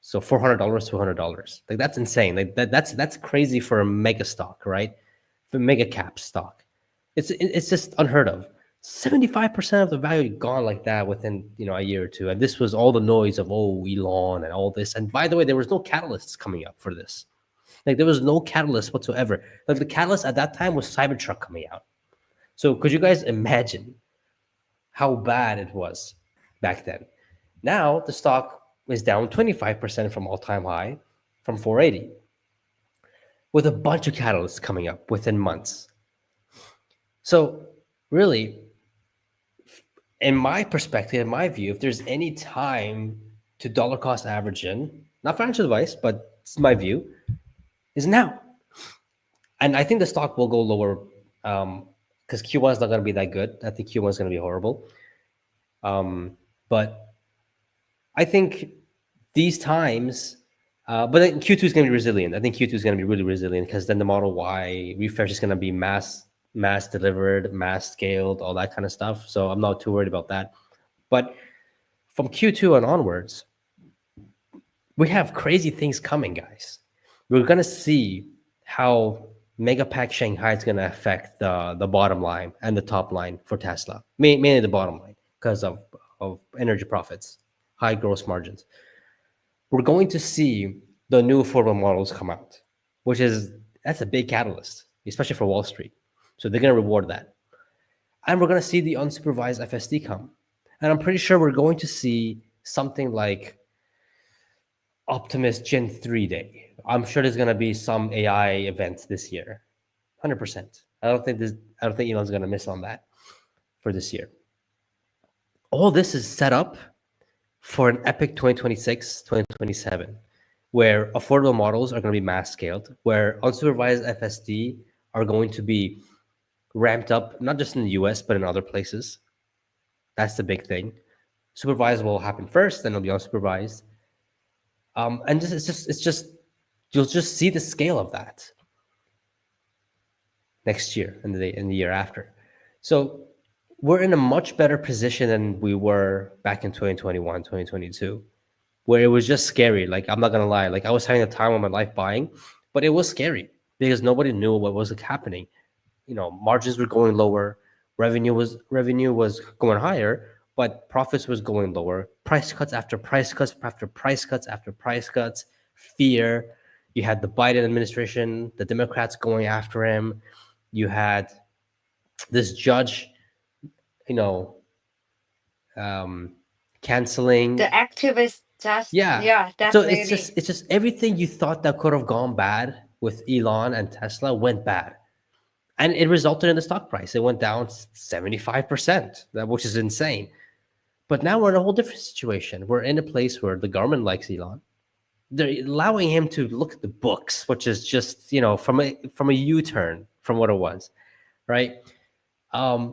So $400 to $100. Like that's insane. Like that's crazy for a mega stock, right? For mega cap stock. It's just unheard of. 75% of the value gone like that within a year or two. And this was all the noise of Elon and all this. And by the way, there was no catalysts coming up for this. Like there was no catalyst whatsoever. Like the catalyst at that time was Cybertruck coming out. So could you guys imagine how bad it was back then? Now the stock is down 25% from all-time high, from 480, with a bunch of catalysts coming up within months. So really, in my perspective, in my view, if there's any time to dollar cost average in, not financial advice, but it's my view, is now. And I think the stock will go lower because Q1 is not going to be that good. I think Q1 is going to be horrible. But I think these times, but then Q2 is going to be resilient. I think Q2 is going to be really resilient because then the Model Y refresh is going to be mass delivered, mass scaled, all that kind of stuff. So I'm not too worried about that. But from Q2 and onwards, we have crazy things coming, guys. We're going to see how Megapack Shanghai is going to affect the bottom line and the top line for Tesla, mainly the bottom line because of energy profits, high gross margins. We're going to see the new affordable models come out, that's a big catalyst, especially for Wall Street. So they're going to reward that. And we're going to see the unsupervised FSD come. And I'm pretty sure we're going to see something like Optimus Gen 3 Day. I'm sure there's going to be some AI event this year. 100%. I don't think Elon's going to miss on that for this year. All this is set up for an epic 2026, 2027, where affordable models are going to be mass scaled, where unsupervised FSD are going to be ramped up, not just in the US, but in other places. That's the big thing. Supervised will happen first, then it'll be unsupervised. And it's just, you'll just see the scale of that next year and the year after. So we're in a much better position than we were back in 2021, 2022, where it was just scary. Like, I'm not going to lie. Like, I was having a time of my life buying, but it was scary because nobody knew what was happening. Margins were going lower. Revenue was going higher, but profits was going lower. Price cuts after price cuts after price cuts after price cuts. Fear. You had the Biden administration, the Democrats going after him. You had this judge, canceling. The activists Yeah. that So lady. it's just everything you thought that could have gone bad with Elon and Tesla went bad. And it resulted in the stock price. It went down 75%, which is insane. But now we're in a whole different situation. We're in a place where the government likes Elon. They're allowing him to look at the books, which is just, from a U-turn from what it was, right?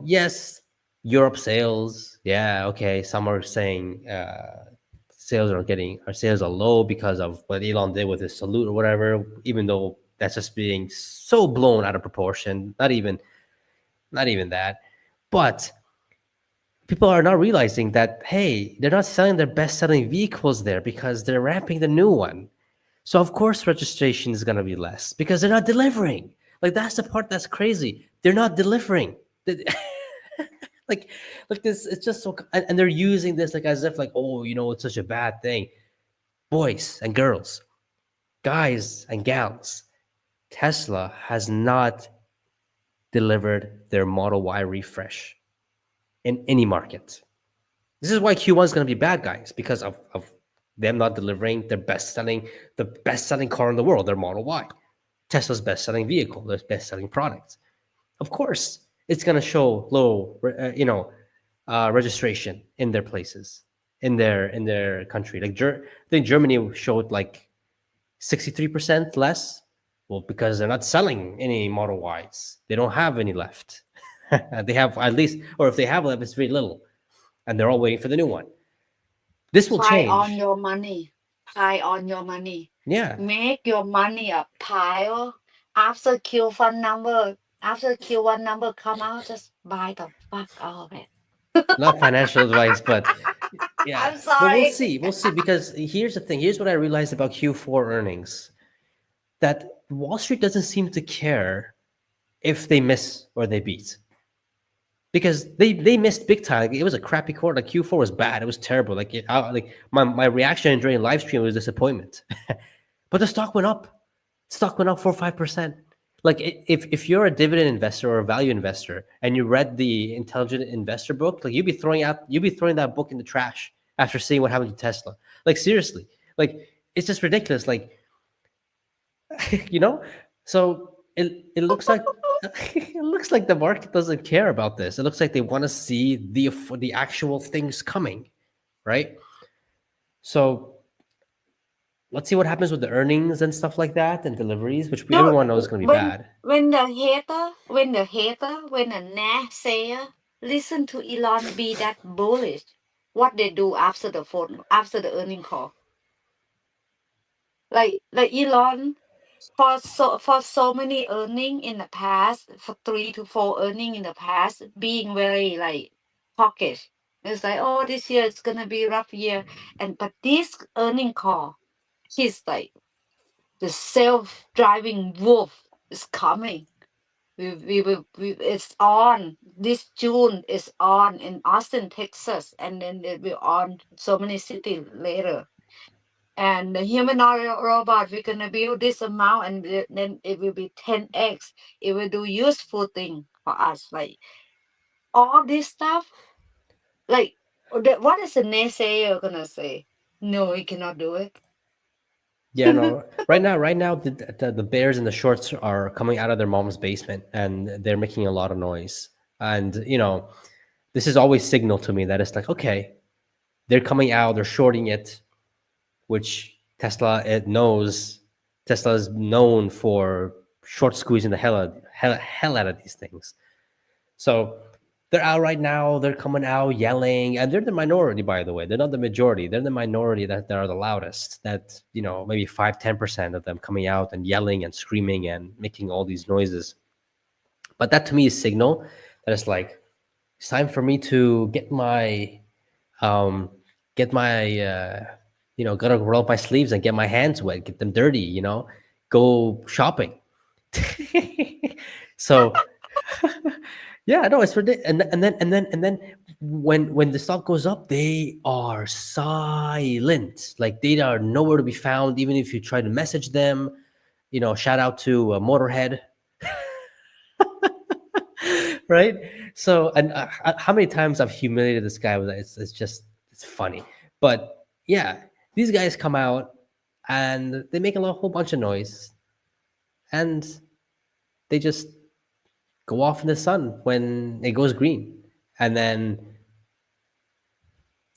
Yes, Europe sales, yeah, okay. Some are saying our sales are low because of what Elon did with his salute or whatever, even though that's just being so blown out of proportion. Not even that. But people are not realizing that, hey, they're not selling their best selling vehicles there because they're ramping the new one. So of course registration is going to be less because they're not delivering. Like that's the part that's crazy. They're not delivering. like like this, it's just so, and they're using this like as if like, oh, it's such a bad thing. Boys and girls, guys and gals, Tesla has not delivered their Model Y refresh in any market. This is why Q1 is going to be bad, guys, because of them not delivering the best selling car in the world, their Model Y, Tesla's best selling vehicle, their best selling product. Of course, it's going to show low, registration in their places, in their country. Like I think Germany showed like 63% less. Well, because they're not selling any Model Ys, they don't have any left. They have at least, or if they have left, it's very little, and they're all waiting for the new one. This will Pile on change. your money. Pile on your money. Yeah, Make your money a pile. After Q1 number come out, just buy the fuck all of it. not financial advice, but yeah. I'm Well, we'll sorry. see. We'll see. Because here's the thing. Here's what I realized about Q4 earnings: that Wall Street doesn't seem to care if they miss or they beat, because they missed big time. Like, it was a crappy quarter. Like Q4 was bad. It was terrible. Like my reaction during live stream was disappointment. But the stock went up. Stock went up 4 or 5%. Like if you're a dividend investor or a value investor and you read the Intelligent Investor book, like you'd be throwing that book in the trash after seeing what happened to Tesla. Like seriously, like it's just ridiculous. Like you know, so it looks like it looks like the market doesn't care about this. It looks like they want to see the actual things coming, right? So let's see what happens with the earnings and stuff like that and deliveries, which No, everyone knows is going to be bad. when the naysayer listen to Elon be that bullish, what they do after the earning call? Like Elon for so many earning in the past, for 3 to 4 earning in the past, being very like hawkish. It's like, oh, this year it's gonna be a rough year, but this earning call, he's like, the self-driving wolf is coming. It's on this June. It's on in Austin, Texas, and then it will on so many cities later. And the humanoid robot, we're gonna build this amount, and then it will be 10x. It will do useful thing for us, like all this stuff. Like, what is a naysayer gonna say? No, we cannot do it. Yeah, no. Right now, the bears and the shorts are coming out of their mom's basement, and they're making a lot of noise. And this is always signal to me that it's like, okay, they're coming out, they're shorting it, which Tesla is known for short squeezing the hell out of these things. So they're out right now. They're coming out yelling, and they're the minority, by the way. They're not the majority. They're the minority that are the loudest. That maybe 5-10% of them coming out and yelling and screaming and making all these noises. But that to me is signal that it's like it's time for me to gotta roll up my sleeves and get my hands wet, get them dirty. Go shopping. So yeah, no, it's ridiculous. And then when the stock goes up, they are silent. Like they are nowhere to be found, even if you try to message them. Shout out to Motorhead, right? So, and how many times I've humiliated this guy with that? It's funny, but yeah, These guys come out and they make a whole bunch of noise, and they just go off in the sun when it goes green, and then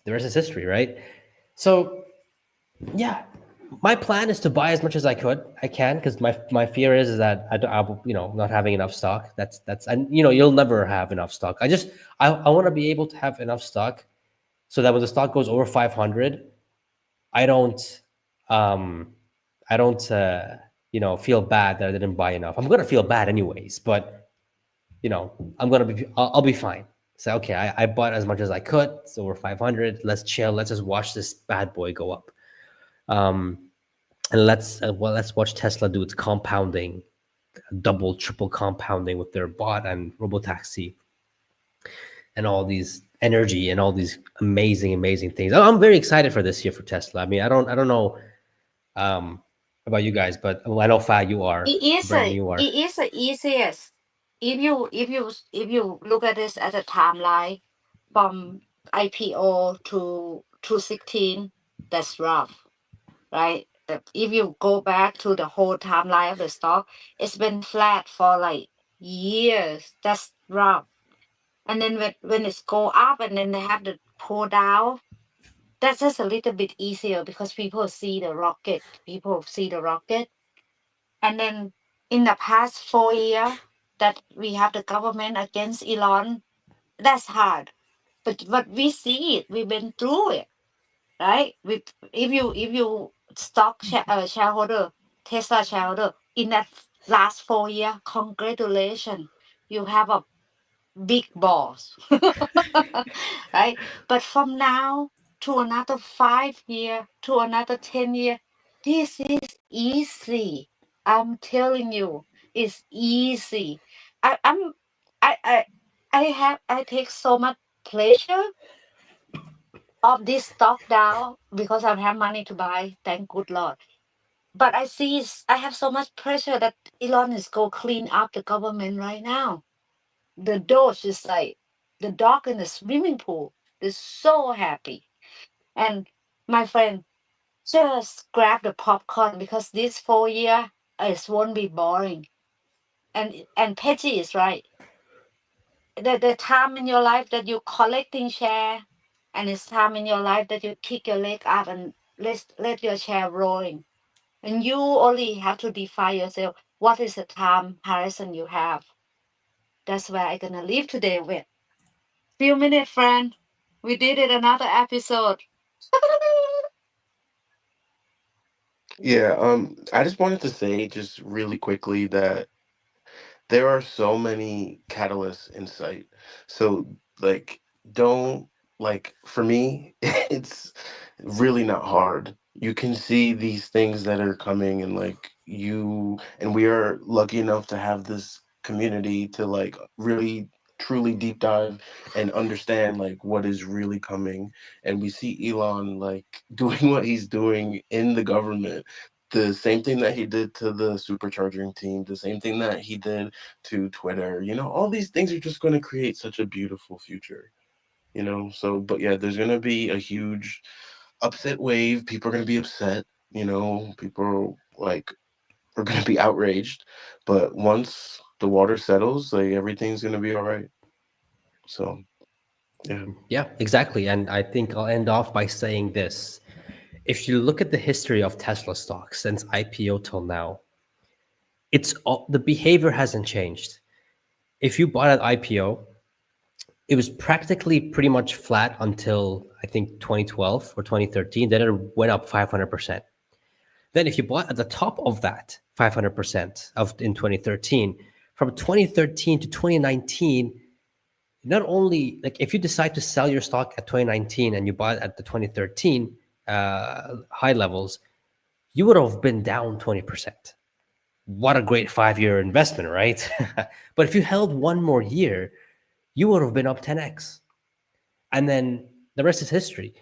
the rest is history, right? So yeah, my plan is to buy as much as I can, because my fear is that I'll not having enough stock. That's and you'll never have enough stock. I want to be able to have enough stock so that when the stock goes over 500, I don't um I don't feel bad that I didn't buy enough. I'm gonna feel bad anyways, but I'll be fine. So okay, I bought as much as I could. So we're 500. Let's chill. Let's just watch this bad boy go up. Um, and let's watch Tesla do its compounding, double, triple compounding with their bot and robotaxi, and all these energy and all these amazing things. I'm very excited for this year for Tesla. I mean, I don't know about you guys, but I know Fa, you are, Brandon, you are. It is the easiest if you look at this as a timeline from IPO to 2016. That's rough, right? If you go back to the whole timeline of the stock, it's been flat for like years. That's rough. And then when it's go up and then they have to pull down, that's just a little bit easier because people see the rocket. People see the rocket. And then in the past 4 years that we have the government against Elon, that's hard. But we see it. We've been through it, right? If you shareholder, Tesla shareholder, in that last 4 years, congratulations, you have a big boss, right? But from now to another 5 year to another 10 year, this is easy. I'm telling you, it's easy. I, I'm I I I take so much pleasure of this stock down because I have money to buy. Thank good Lord. But I have so much pressure that Elon is go clean up the government right now. The DOGE is like the dog in the swimming pool. They're so happy. And my friend, just grab the popcorn because this 4 year it won't be boring. And Pejjy is right. The time in your life that you're collecting share, and it's time in your life that you kick your leg up and let your share rolling. And you only have to define yourself. What is the time horizon you have? That's where I'm gonna leave today with. Few minutes, friend. We did it another episode. Yeah, I just wanted to say just really quickly that there are so many catalysts in sight. So like don't like for me it's really not hard. You can see these things that are coming, and like you and we are lucky enough to have this community to like really truly deep dive and understand like what is really coming. And we see Elon like doing what he's doing in the government, the same thing that he did to the supercharging team, the same thing that he did to Twitter. All these things are just going to create such a beautiful future. So, but yeah, there's going to be a huge upset wave. People are going to be upset. People like are going to be outraged. But once the water settles, like everything's going to be all right. So, yeah. Yeah, exactly. And I think I'll end off by saying this. If you look at the history of Tesla stock since IPO till now, the behavior hasn't changed. If you bought at IPO, it was practically pretty much flat until I think 2012 or 2013. Then it went up 500%. Then if you bought at the top of that 500% of in 2013, from 2013 to 2019, not only like if you decide to sell your stock at 2019 and you bought at the 2013 high levels, you would have been down 20%. What a great 5-year investment, right? But if you held one more year, you would have been up 10x. And then the rest is history,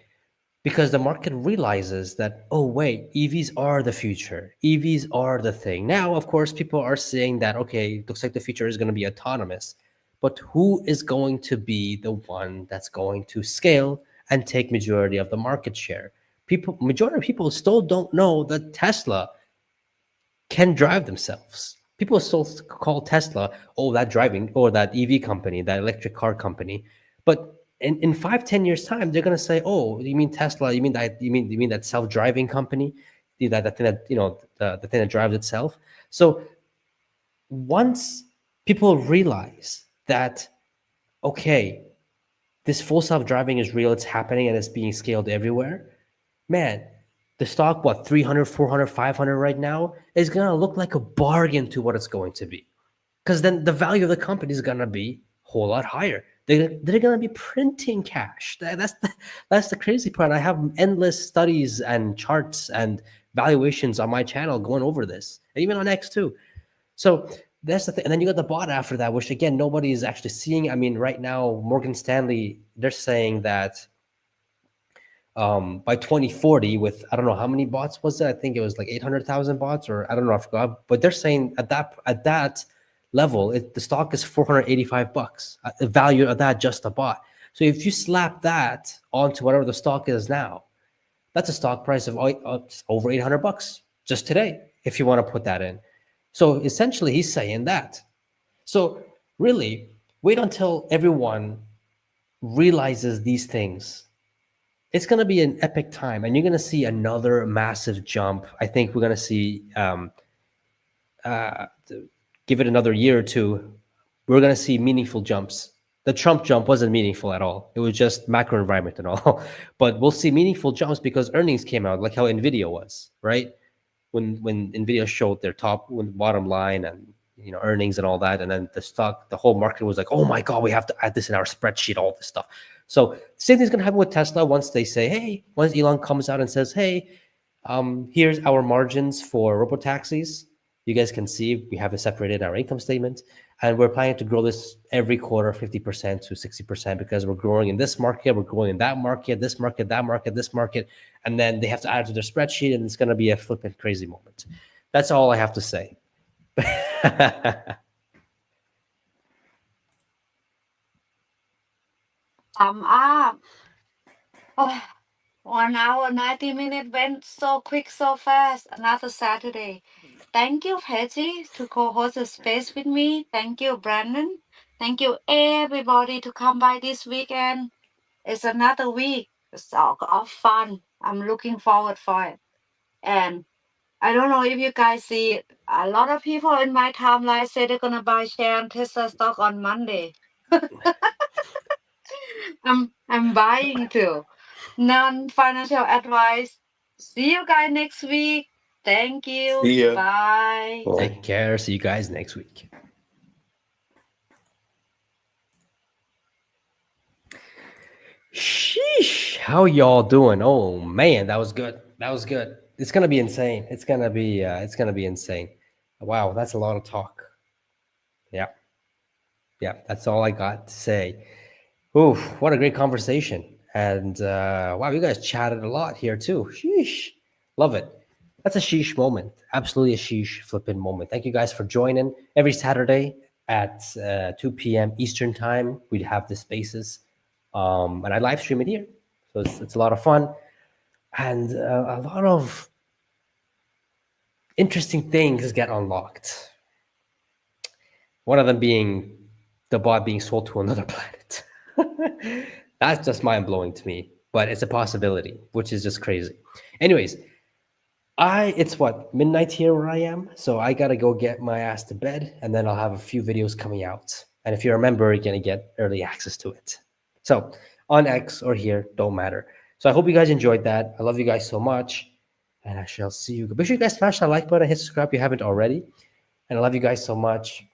because the market realizes that, oh, wait, EVs are the future. EVs are the thing. Now, of course, people are saying that, okay, looks like the future is going to be autonomous. But who is going to be the one that's going to scale and take majority of the market share? Majority of people still don't know that Tesla can drive themselves. People still call Tesla, oh, that driving or that EV company, that electric car company. But in 5-10 years time, they're gonna say, oh, you mean Tesla? You mean that self-driving company? That thing that the thing that drives itself. So once people realize that, okay, this full self-driving is real, it's happening, and it's being scaled everywhere, man, the stock, what, 300, 400, 500 right now, is going to look like a bargain to what it's going to be. Because then the value of the company is going to be a whole lot higher. They're going to be printing cash. That's the crazy part. I have endless studies and charts and valuations on my channel going over this, and even on X too. So that's the thing. And then you got the bot after that, which again, nobody is actually seeing. I mean, right now, Morgan Stanley, they're saying that by 2040, with I don't know how many bots was it. I think it was like 800,000 bots, or I don't know, I forgot. But they're saying at that level, the stock is $485. The value of that just a bot. So if you slap that onto whatever the stock is now, that's a stock price of over $800 just today, if you want to put that in. So essentially, he's saying that. So really, wait until everyone realizes these things. It's going to be an epic time, and you're going to see another massive jump. I think we're going to see, give it another year or two, we're going to see meaningful jumps. The Trump jump wasn't meaningful at all. It was just macro environment and all. But we'll see meaningful jumps because earnings came out, like how NVIDIA was, right? When NVIDIA showed their bottom line and earnings and all that, and then the whole market was like, oh my God, we have to add this in our spreadsheet, all this stuff. So same thing's gonna happen with Tesla once they say, hey, once Elon comes out and says, hey, here's our margins for robotaxis. You guys can see we have it separated in our income statement, and we're planning to grow this every quarter 50% to 60% because we're growing in this market, we're growing in that market, this market, that market, this market, and then they have to add it to their spreadsheet, and it's going to be a flipping crazy moment. That's all I have to say. Up. Oh, 1 hour, 90 minutes went so quick, so fast. Another Saturday. Thank you, Pejjy, to co-host the space with me. Thank you, Brandon. Thank you, everybody, to come by this weekend. It's another week. It's all of fun. I'm looking forward for it. And I don't know if you guys see it. A lot of people in my timeline say they're gonna buy share on Tesla stock on Monday. I'm buying too. Non-financial advice. See you guys next week. Thank you. See ya. Bye. Take care. See you guys next week. Sheesh. How y'all doing? Oh man, that was good. That was good. It's gonna be insane. It's gonna be insane. Wow, that's a lot of talk. Yeah. Yeah, that's all I got to say. Oof, what a great conversation. And wow, you guys chatted a lot here too. Sheesh. Love it. That's a sheesh moment. Absolutely a sheesh flipping moment. Thank you guys for joining. Every Saturday at 2 p.m. Eastern time, we have the spaces. And I live stream it here. So it's a lot of fun. And a lot of interesting things get unlocked. One of them being the bot being sold to another planet. That's just mind-blowing to me, but it's a possibility, which is just crazy. Anyways, it's what, midnight here where I am, so I gotta go get my ass to bed, and then I'll have a few videos coming out. And if you remember, you're gonna get early access to it. So on X or here, don't matter. So I hope you guys enjoyed that. I love you guys so much, and I shall see you. Make sure you guys smash that like button, hit subscribe if you haven't already. And I love you guys so much.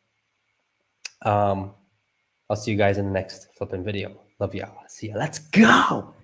I'll see you guys in the next flipping video. Love y'all. See ya. Let's go.